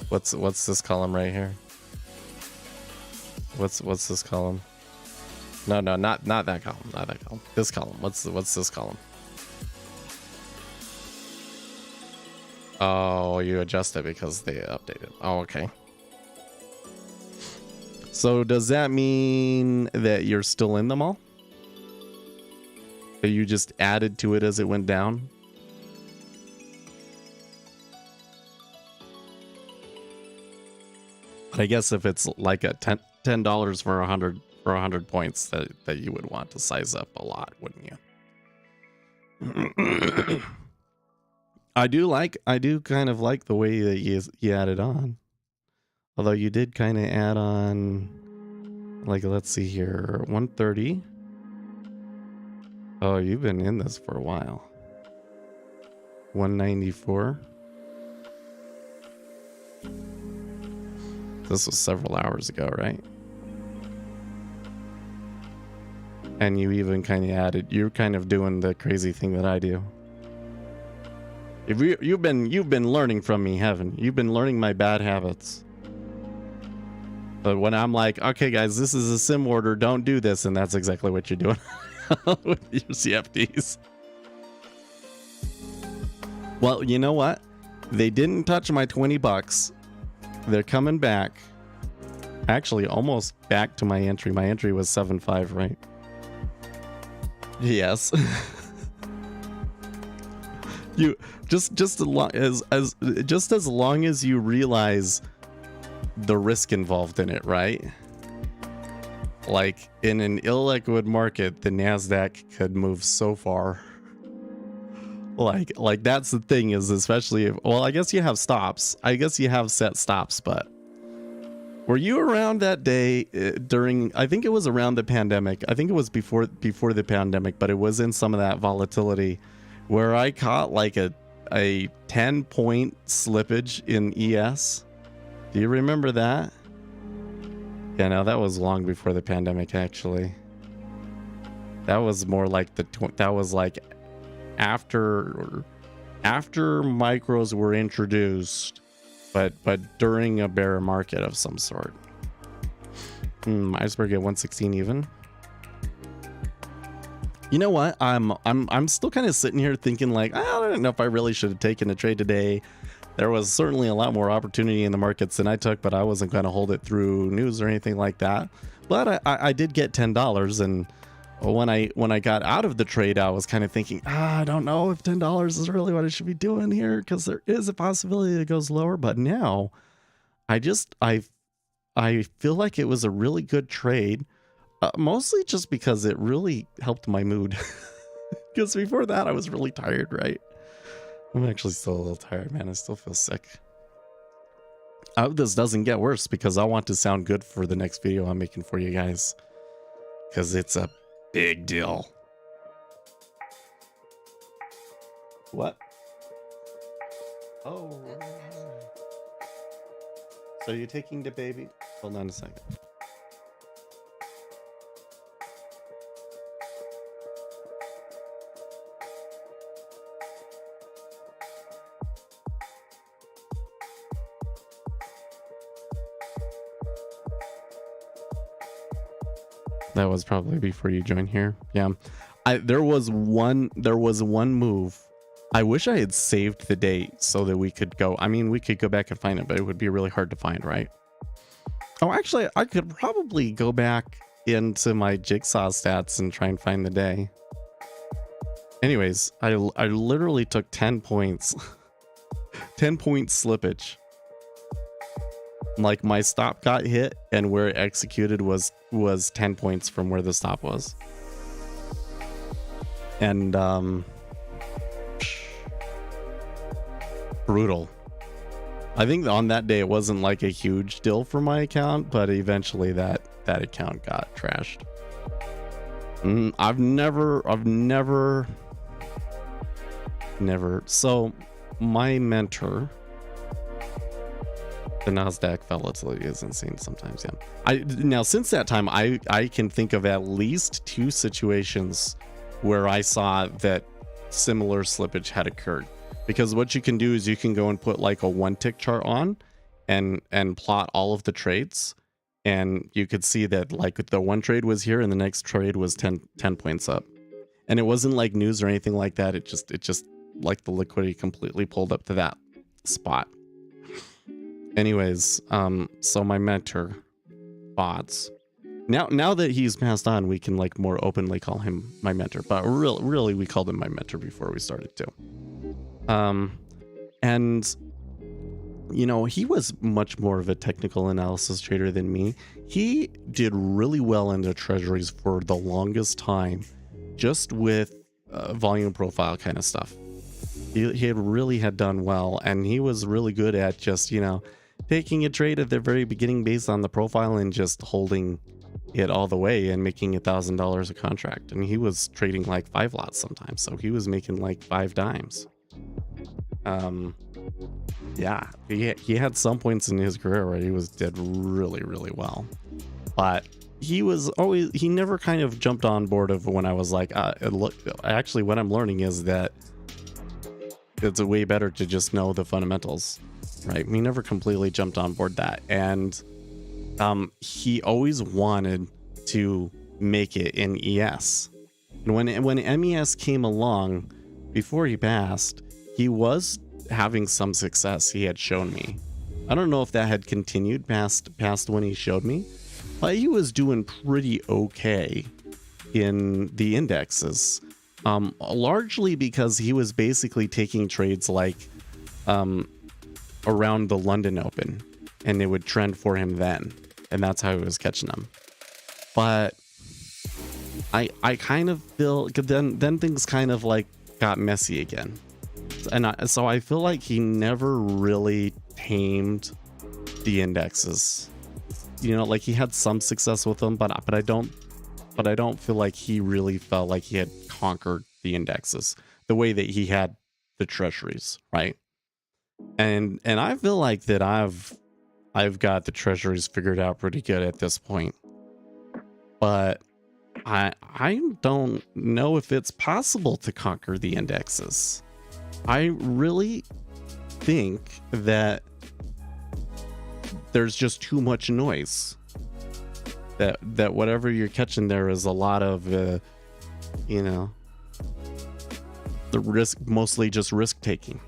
What's this column right here? What's this column? No, not that column, not that column. This column. What's this column? Oh, you adjust it because they updated. Oh, okay. So does that mean that you're still in them all? Or you just added to it as it went down? But I guess if it's like a $10 for 100 points, that you would want to size up a lot, wouldn't you? I do kind of like the way that you added on. Although you did kind of add on, like, let's see here, 130. Oh, you've been in this for a while. 194. This was several hours ago, right? And you even kind of added, you're kind of doing the crazy thing that I do. If you've been learning from me, haven't you? You've been learning my bad habits. But when I'm like, okay guys, this is a sim order, don't do this, and that's exactly what you're doing. with your CFDs. Well, you know what? They didn't touch my 20 bucks. They're coming back. Actually, almost back to my entry. My entry was 7.5, right? Yes. You just as long as you realize the risk involved in it, right? Like in an illiquid market, the Nasdaq could move so far. Like that's the thing, is especially if, well, I guess you have stops. I guess you have set stops, but were you around that day during, I think it was around the pandemic. I think it was before the pandemic, but it was in some of that volatility where I caught like a 10-point slippage in ES. Do you remember that? Yeah, no, that was long before the pandemic, actually. That was more like that was like after micros were introduced, but during a bear market of some sort. Iceberg at 116 even. You know what? I'm still kind of sitting here thinking like, I don't know if I really should have taken a trade today. There was certainly a lot more opportunity in the markets than I took, but I wasn't going to hold it through news or anything like that. But I did get $10, and when I got out of the trade, I was kind of thinking, I don't know if $10 is really what I should be doing here, because there is a possibility it goes lower. But now, I feel like it was a really good trade. Mostly just because it really helped my mood. Because before that, I was really tired, right? I'm actually still a little tired, man. I still feel sick. I hope this doesn't get worse, because I want to sound good for the next video I'm making for you guys. Because it's a big deal. What? Oh. So you're taking the baby? Hold on a second. That was probably before you joined here. Yeah. There was one move. I wish I had saved the date so that we could go. I mean, we could go back and find it, but it would be really hard to find, right? Oh, actually, I could probably go back into my Jigsaw stats and try and find the day. Anyways, I literally took 10 points. 10 point slippage. Like my stop got hit, and where it executed was 10 points from where the stop was. And brutal. I think on that day it wasn't like a huge deal for my account, but eventually that account got trashed. I've never. So my mentor, the Nasdaq volatility is insane sometimes. Yeah. Now since that time, I can think of at least 2 situations where I saw that similar slippage had occurred. Because what you can do is you can go and put like a 1-tick chart on and plot all of the trades, and you could see that like the one trade was here and the next trade was 10 points up. And it wasn't like news or anything like that. It just like the liquidity completely pulled up to that spot. Anyways, so my mentor, Bots. Now that he's passed on, we can like more openly call him my mentor. But really, we called him my mentor before we started too. And you know, he was much more of a technical analysis trader than me. He did really well into treasuries for the longest time, just with volume profile kind of stuff. He had done well, and he was really good at just, you know, taking a trade at the very beginning based on the profile and just holding it all the way and making $1,000 a contract. And he was trading like 5 lots sometimes, so he was making like 5 dimes. Yeah, he had some points in his career where he did really well, but he never kind of jumped on board of when I was like, look, actually what I'm learning is that it's way better to just know the fundamentals, right? He never completely jumped on board that. And he always wanted to make it in ES. And when MES came along, before he passed, he was having some success, he had shown me. I don't know if that had continued past when he showed me, but he was doing pretty okay in the indexes. Largely because he was basically taking trades like around the London Open, and it would trend for him then, and that's how he was catching them. But I kind of feel then things kind of like got messy again, and so I feel like he never really tamed the indexes. You know, like he had some success with them, but I don't feel like he really felt like he had conquered the indexes the way that he had the treasuries, right? And I feel like that I've got the treasuries figured out pretty good at this point. But I don't know if it's possible to conquer the indexes. I really think that there's just too much noise. That whatever you're catching there is a lot of, you know, the risk, mostly just risk taking.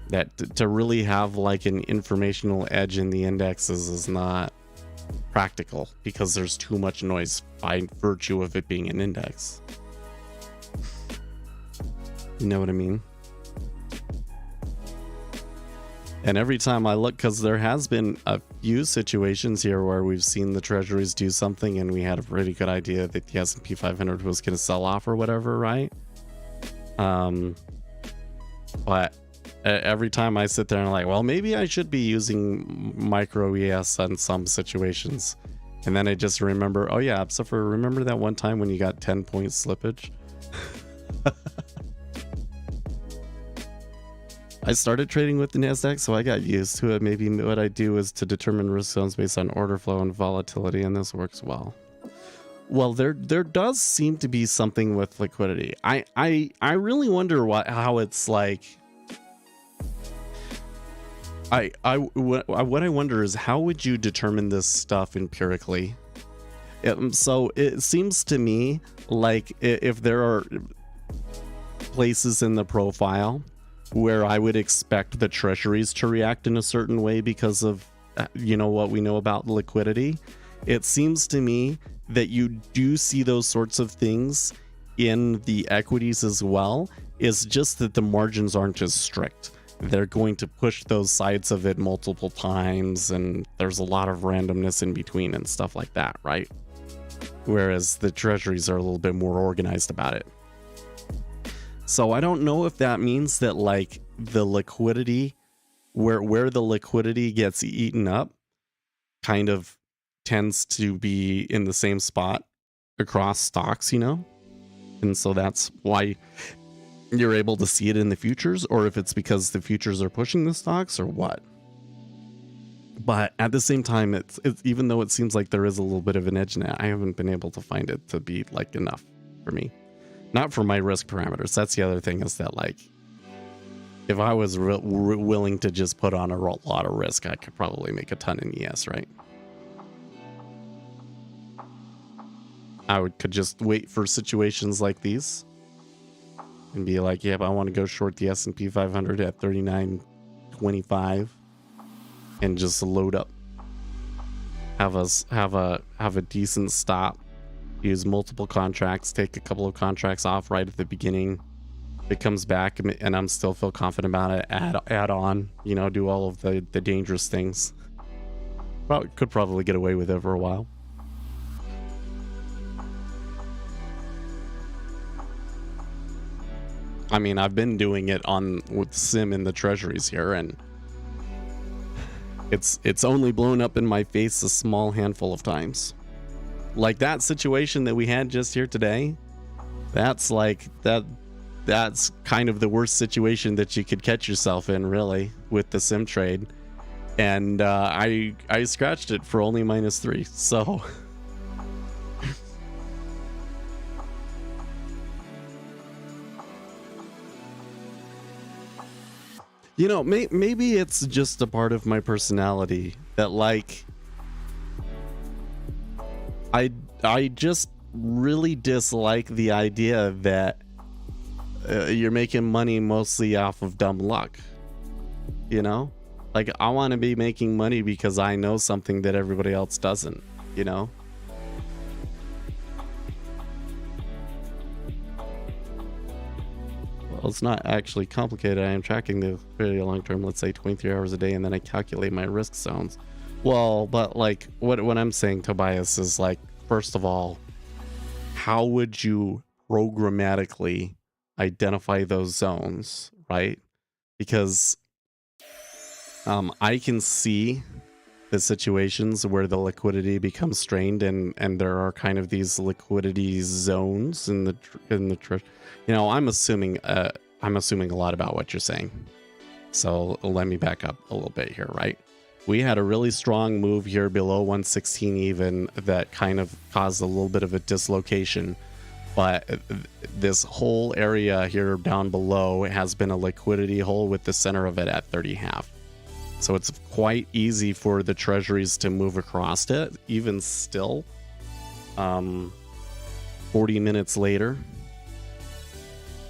That to really have like an informational edge in the indexes is not practical because there's too much noise by virtue of it being an index. You know what I mean? And every time I look, because there has been a few situations here where we've seen the treasuries do something and we had a pretty good idea that the S&P 500 was going to sell off or whatever, right? But every time I sit there and I'm like, well, maybe I should be using micro ES on some situations. And then I just remember, oh yeah, except for remember that one time when you got 10 point slippage? I started trading with the NASDAQ, so I got used to it. Maybe what I do is to determine risk zones based on order flow and volatility, and this works well. Well, there does seem to be something with liquidity. I really wonder how it's like. What I wonder is how would you determine this stuff empirically? So it seems to me like if there are places in the profile where I would expect the treasuries to react in a certain way because of, you know, what we know about liquidity, it seems to me that you do see those sorts of things in the equities as well. It's just that the margins aren't as strict. They're going to push those sides of it multiple times, and there's a lot of randomness in between and stuff like that, right? Whereas the treasuries are a little bit more organized about it. So I don't know if that means that like the liquidity, where the liquidity gets eaten up, kind of tends to be in the same spot across stocks, you know? And so that's why you're able to see it in the futures, or if it's because the futures are pushing the stocks or what. But at the same time, it's even though it seems like there is a little bit of an edge in it, I haven't been able to find it to be like enough for me. Not for my risk parameters. That's the other thing, is that like if I was willing to just put on a lot of risk, I could probably make a ton in ES, right? I could just wait for situations like these and be like, yeah, but I want to go short the S&P 500 at 39.25 and just load up. Have a decent stop. Use multiple contracts, take a couple of contracts off right at the beginning. If it comes back and I'm still feel confident about it, add on, you know, do all of the dangerous things. Could probably get away with it for a while. I mean, I've been doing it with Sim in the treasuries here, and it's only blown up in my face a small handful of times. Like that situation that we had just here today, that's kind of the worst situation that you could catch yourself in, really, with the Sim trade. And I scratched it for only -3, so you know, maybe it's just a part of my personality that like I just really dislike the idea that you're making money mostly off of dumb luck. You know, like I want to be making money because I know something that everybody else doesn't, you know? Well, it's not actually complicated. I am tracking the very long term, let's say 23 hours a day, and then I calculate my risk zones. Well, but like what I'm saying, Tobias, is like, first of all, how would you programmatically identify those zones, right? Because I can see the situations where the liquidity becomes strained, and there are kind of these liquidity zones in the you know, I'm assuming a lot about what you're saying. So let me back up a little bit here, right? We had a really strong move here below 116 even that kind of caused a little bit of a dislocation. But this whole area here down below has been a liquidity hole with the center of it at 30.5. So it's quite easy for the treasuries to move across it, even still. 40 minutes later.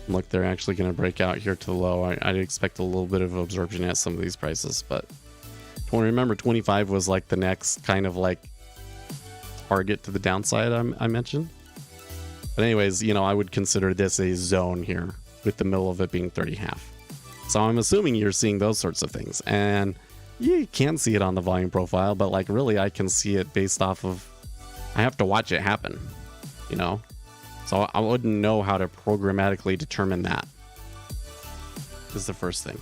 Look, they're actually going to break out here to the low. I'd expect a little bit of absorption at some of these prices, but remember 25 was like the next kind of like target to the downside I mentioned. But anyways, you know, I would consider this a zone here with the middle of it being 30.5. So I'm assuming you're seeing those sorts of things, and you can see it on the volume profile, but like really I can see it based off of, I have to watch it happen, you know? So I wouldn't know how to programmatically determine that. This is the first thing.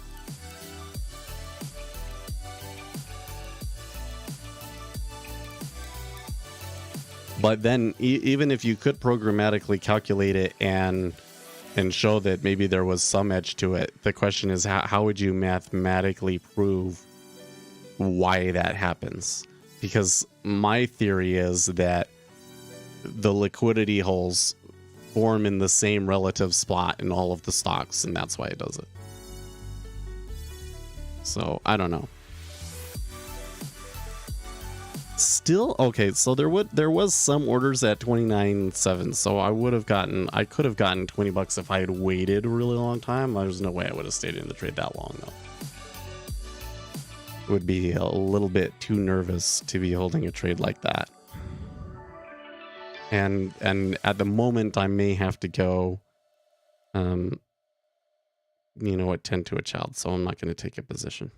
But then even if you could programmatically calculate it and show that maybe there was some edge to it, the question is how would you mathematically prove why that happens? Because my theory is that the liquidity holes form in the same relative spot in all of the stocks, and that's why it does it. So I don't know. Still okay, so there was some orders at 29.7, so I could have gotten $20 if I had waited a really long time. There's no way I would have stayed in the trade that long though. Would be a little bit too nervous to be holding a trade like that. And at the moment I may have to go you know what, 10 to a child, so I'm not going to take a position.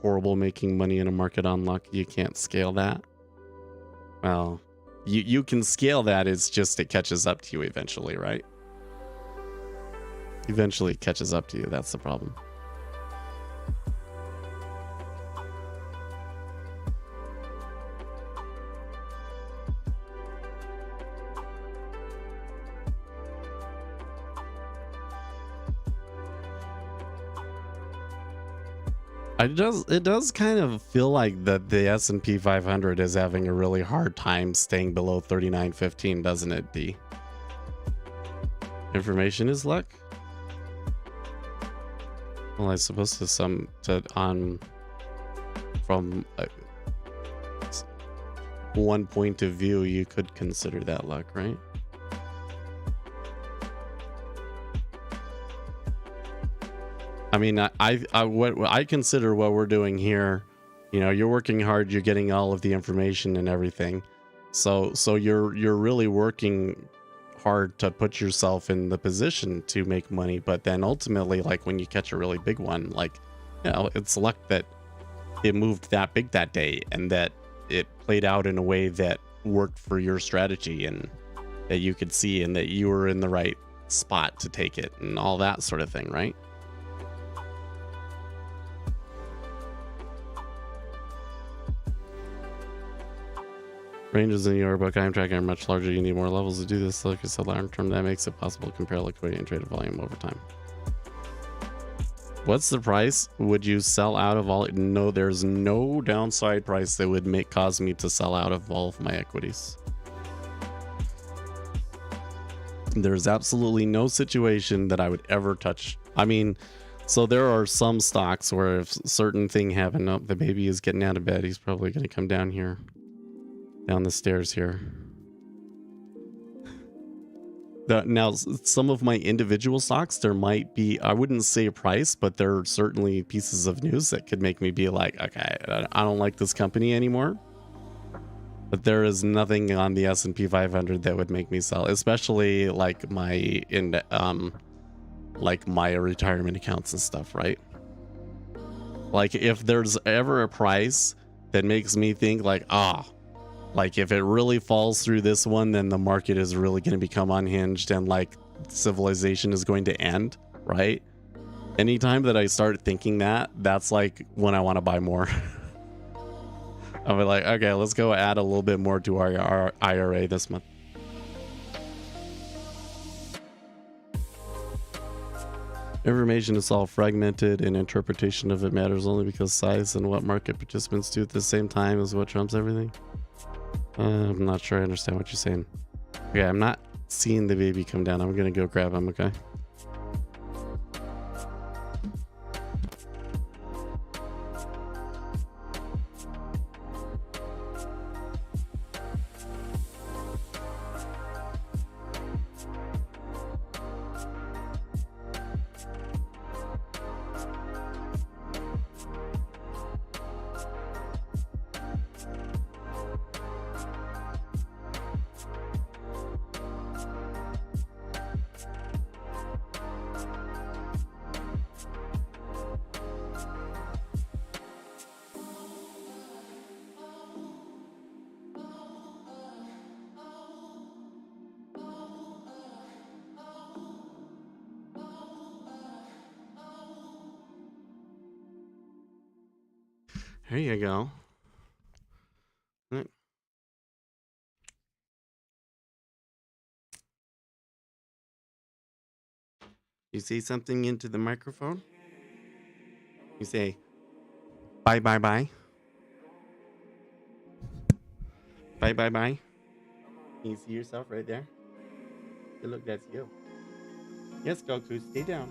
Horrible making money in a market on luck. You can't scale that. Well, you can scale that. It's just it catches up to you eventually, right? Eventually it catches up to you. That's the problem. It does kind of feel like that the S&P 500 is having a really hard time staying below 39.15, doesn't it, D? Information is luck? Well, I suppose from one point of view, you could consider that luck, right? I mean, what I consider what we're doing here, you know, you're working hard, you're getting all of the information and everything. So you're really working hard to put yourself in the position to make money. But then ultimately, like when you catch a really big one, like, you know, it's luck that it moved that big that day and that it played out in a way that worked for your strategy and that you could see and that you were in the right spot to take it and all that sort of thing, right? Ranges in your book I am tracking are much larger. You need more levels to do this. Like I said, long term, that makes it possible to compare liquidity and trade volume over time. What's the price? Would you sell out of all? No, there's no downside price that would cause me to sell out of all of my equities. There's absolutely no situation that I would ever touch. I mean, so there are some stocks where if certain thing happen, oh, the baby is getting out of bed, he's probably going to come down here. down the stairs here. Now, some of my individual stocks, there might be, I wouldn't say a price, but there are certainly pieces of news that could make me be like, okay, I don't like this company anymore. But there is nothing on the S&P 500 that would make me sell, especially like my retirement accounts and stuff, right? Like if there's ever a price that makes me think like, like if it really falls through this one, then the market is really going to become unhinged and like civilization is going to end, right? Anytime that I start thinking that, that's like when I want to buy more. I'll be like, okay, let's go add a little bit more to our IRA this month. Information is all fragmented and interpretation of it matters only because size and what market participants do at the same time is what trumps everything. I'm not sure I understand what you're saying. Okay, I'm not seeing the baby come down. I'm gonna go grab him, okay? There you go. Right. You say something into the microphone? You say, bye, bye, bye. Bye, bye, bye. Can you see yourself right there? Hey, look, that's you. Yes, Goku, stay down.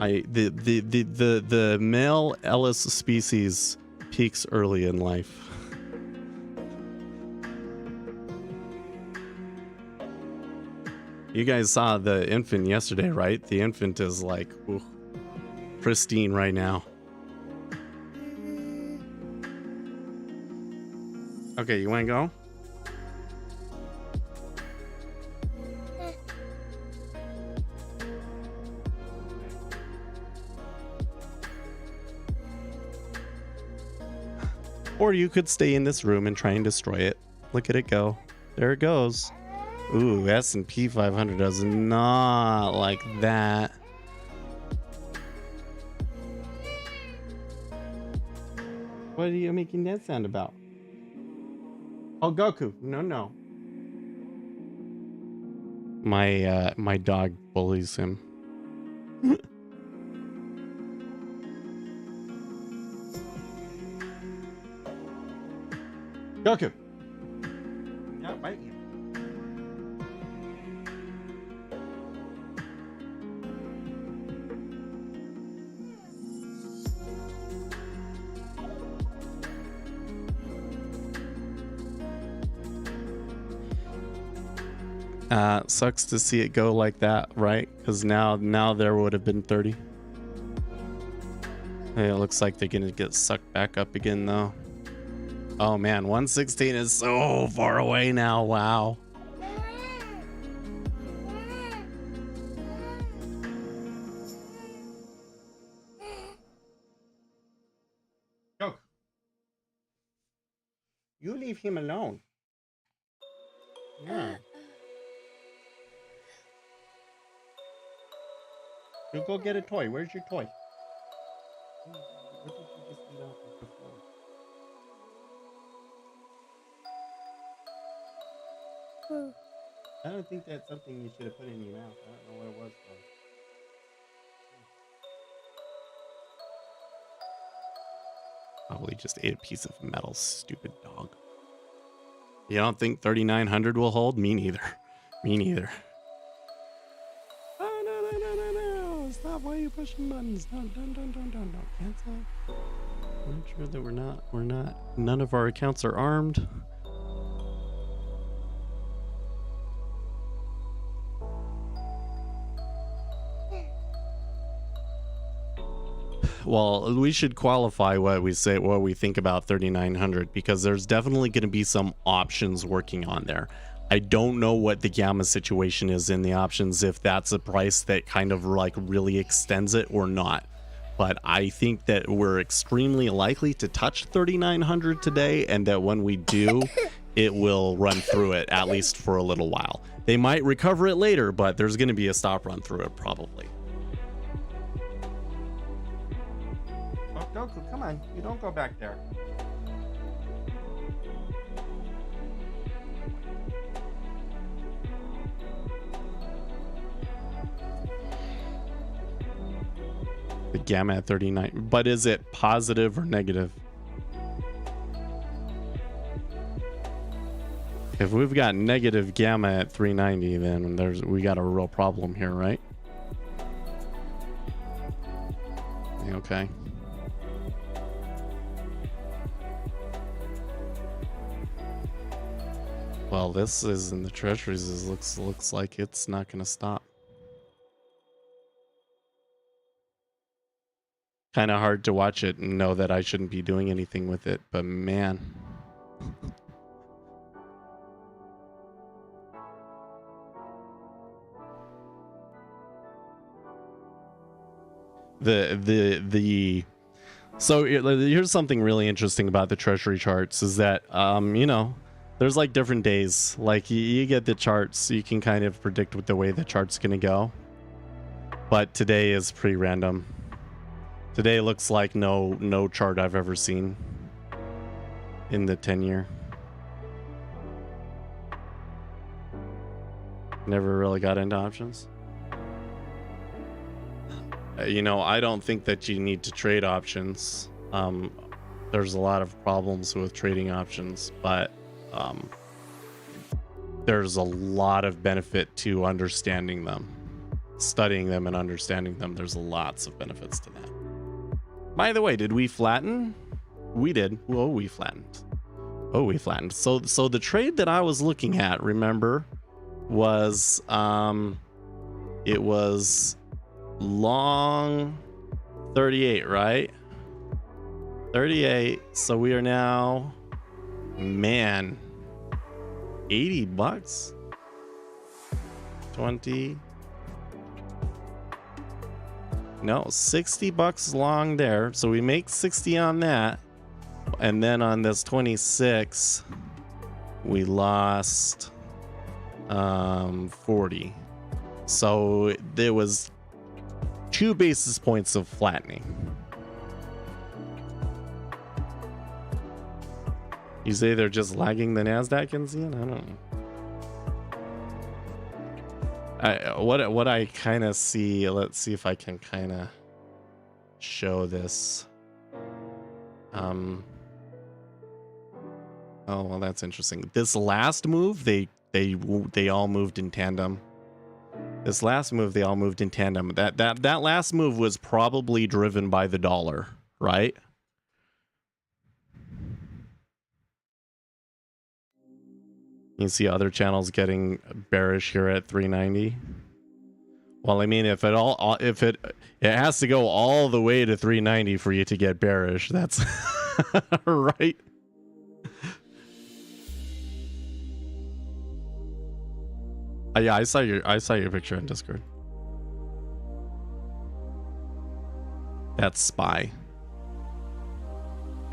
The male Ellis species peaks early in life. You guys saw the infant yesterday, right? The infant is like pristine right now. Okay, you want to go? Or you could stay in this room and try and destroy it. Look at it go. There it goes. Ooh, S&P 500 does not like that. What are you making that sound about? Oh, Goku. No. My dog bullies him. Goku. Yeah, bite you. Sucks to see it go like that, right? Because now there would have been 30. Hey, it looks like they're gonna get sucked back up again though. Oh man, 116 is so far away now. Wow. Go. You leave him alone. Yeah. You go get a toy. Where's your toy? What did you just eat off of the floor? I don't think that's something you should have put in your mouth. I don't know what it was for. Probably just ate a piece of metal, stupid dog. You don't think 3900 will hold? Me neither. Me neither. Oh, no. Stop. Why are you pushing buttons? Don't. Cancel. Make sure that we're not, none of our accounts are armed. Well, we should qualify what we say, what we think about 3,900, because there's definitely going to be some options working on there. I don't know what the gamma situation is in the options, if that's a price that kind of like really extends it or not. But I think that we're extremely likely to touch 3,900 today, and that when we do, it will run through it, at least for a little while. They might recover it later, but there's going to be a stop run through it probably. Oh, Goku, come on. You don't go back there. The gamma at 39, but is it positive or negative? If we've got negative gamma at 390, then we got a real problem here, right? Okay. Well, this is in the treasuries. Looks like it's not going to stop. Kind of hard to watch it and know that I shouldn't be doing anything with it, but man. So here's something really interesting about the treasury charts is that you know, there's like different days. Like you get the charts, so you can kind of predict what the way the chart's gonna go. But today is pretty random. Today looks like no chart I've ever seen in the 10-year. Never really got into options. You know, I don't think that you need to trade options. There's a lot of problems with trading options, but there's a lot of benefit to understanding them, studying them and understanding them. There's lots of benefits to that. By the way, did we flatten? We did. Oh, we flattened. Oh, we flattened. So the trade that I was looking at, remember, was it was long 38, right? 38. So we are now, man, 80 bucks. 20. No, 60 bucks long there. So we make 60 on that. And then on this 26, we lost 40. So there was 2 basis points of flattening. You say they're just lagging the NASDAQ and seeing? I don't know. What I kind of see, let's see if I can kind of show this. Oh, well, that's interesting. This last move, they all moved in tandem. This last move, they all moved in tandem. That last move was probably driven by the dollar, right? You see other channels getting bearish here at 390. Well, I mean, if it has to go all the way to 390 for you to get bearish, that's right. Yeah, I saw your picture on Discord. That's SPY.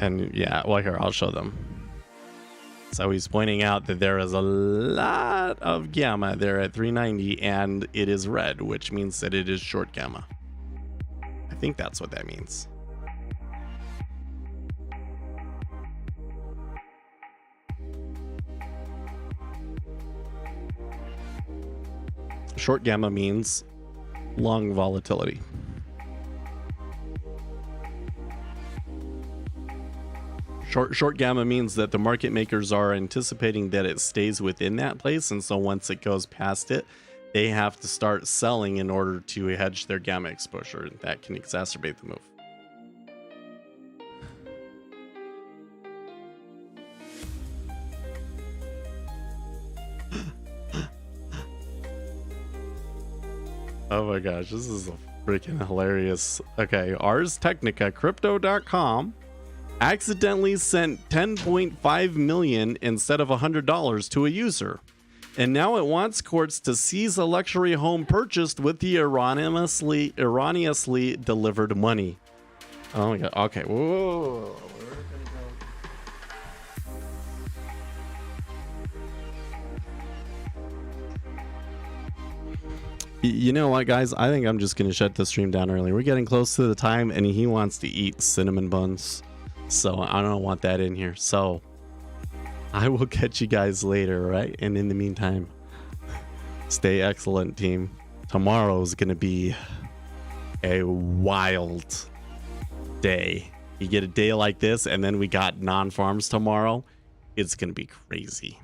And yeah, well, here, I'll show them. So he's pointing out that there is a lot of gamma there at 390, and it is red, which means that it is short gamma. I think that's what that means. Short gamma means long volatility. Short gamma means that the market makers are anticipating that it stays within that place, and so once it goes past it, they have to start selling in order to hedge their gamma exposure, and that can exacerbate the move. Oh my gosh, this is a freaking hilarious. Okay, Ars Technica, Crypto.com accidentally sent 10.5 million instead of $100 to a user. And now it wants courts to seize a luxury home purchased with the erroneously delivered money. Oh my god. Okay. Whoa. You know what, guys? I think I'm just going to shut the stream down early. We're getting close to the time, and he wants to eat cinnamon buns. So I don't want that in here. So I will catch you guys later, right? And in the meantime, stay excellent, team. Tomorrow is going to be a wild day. You get a day like this, and then we got non-farms tomorrow. It's going to be crazy.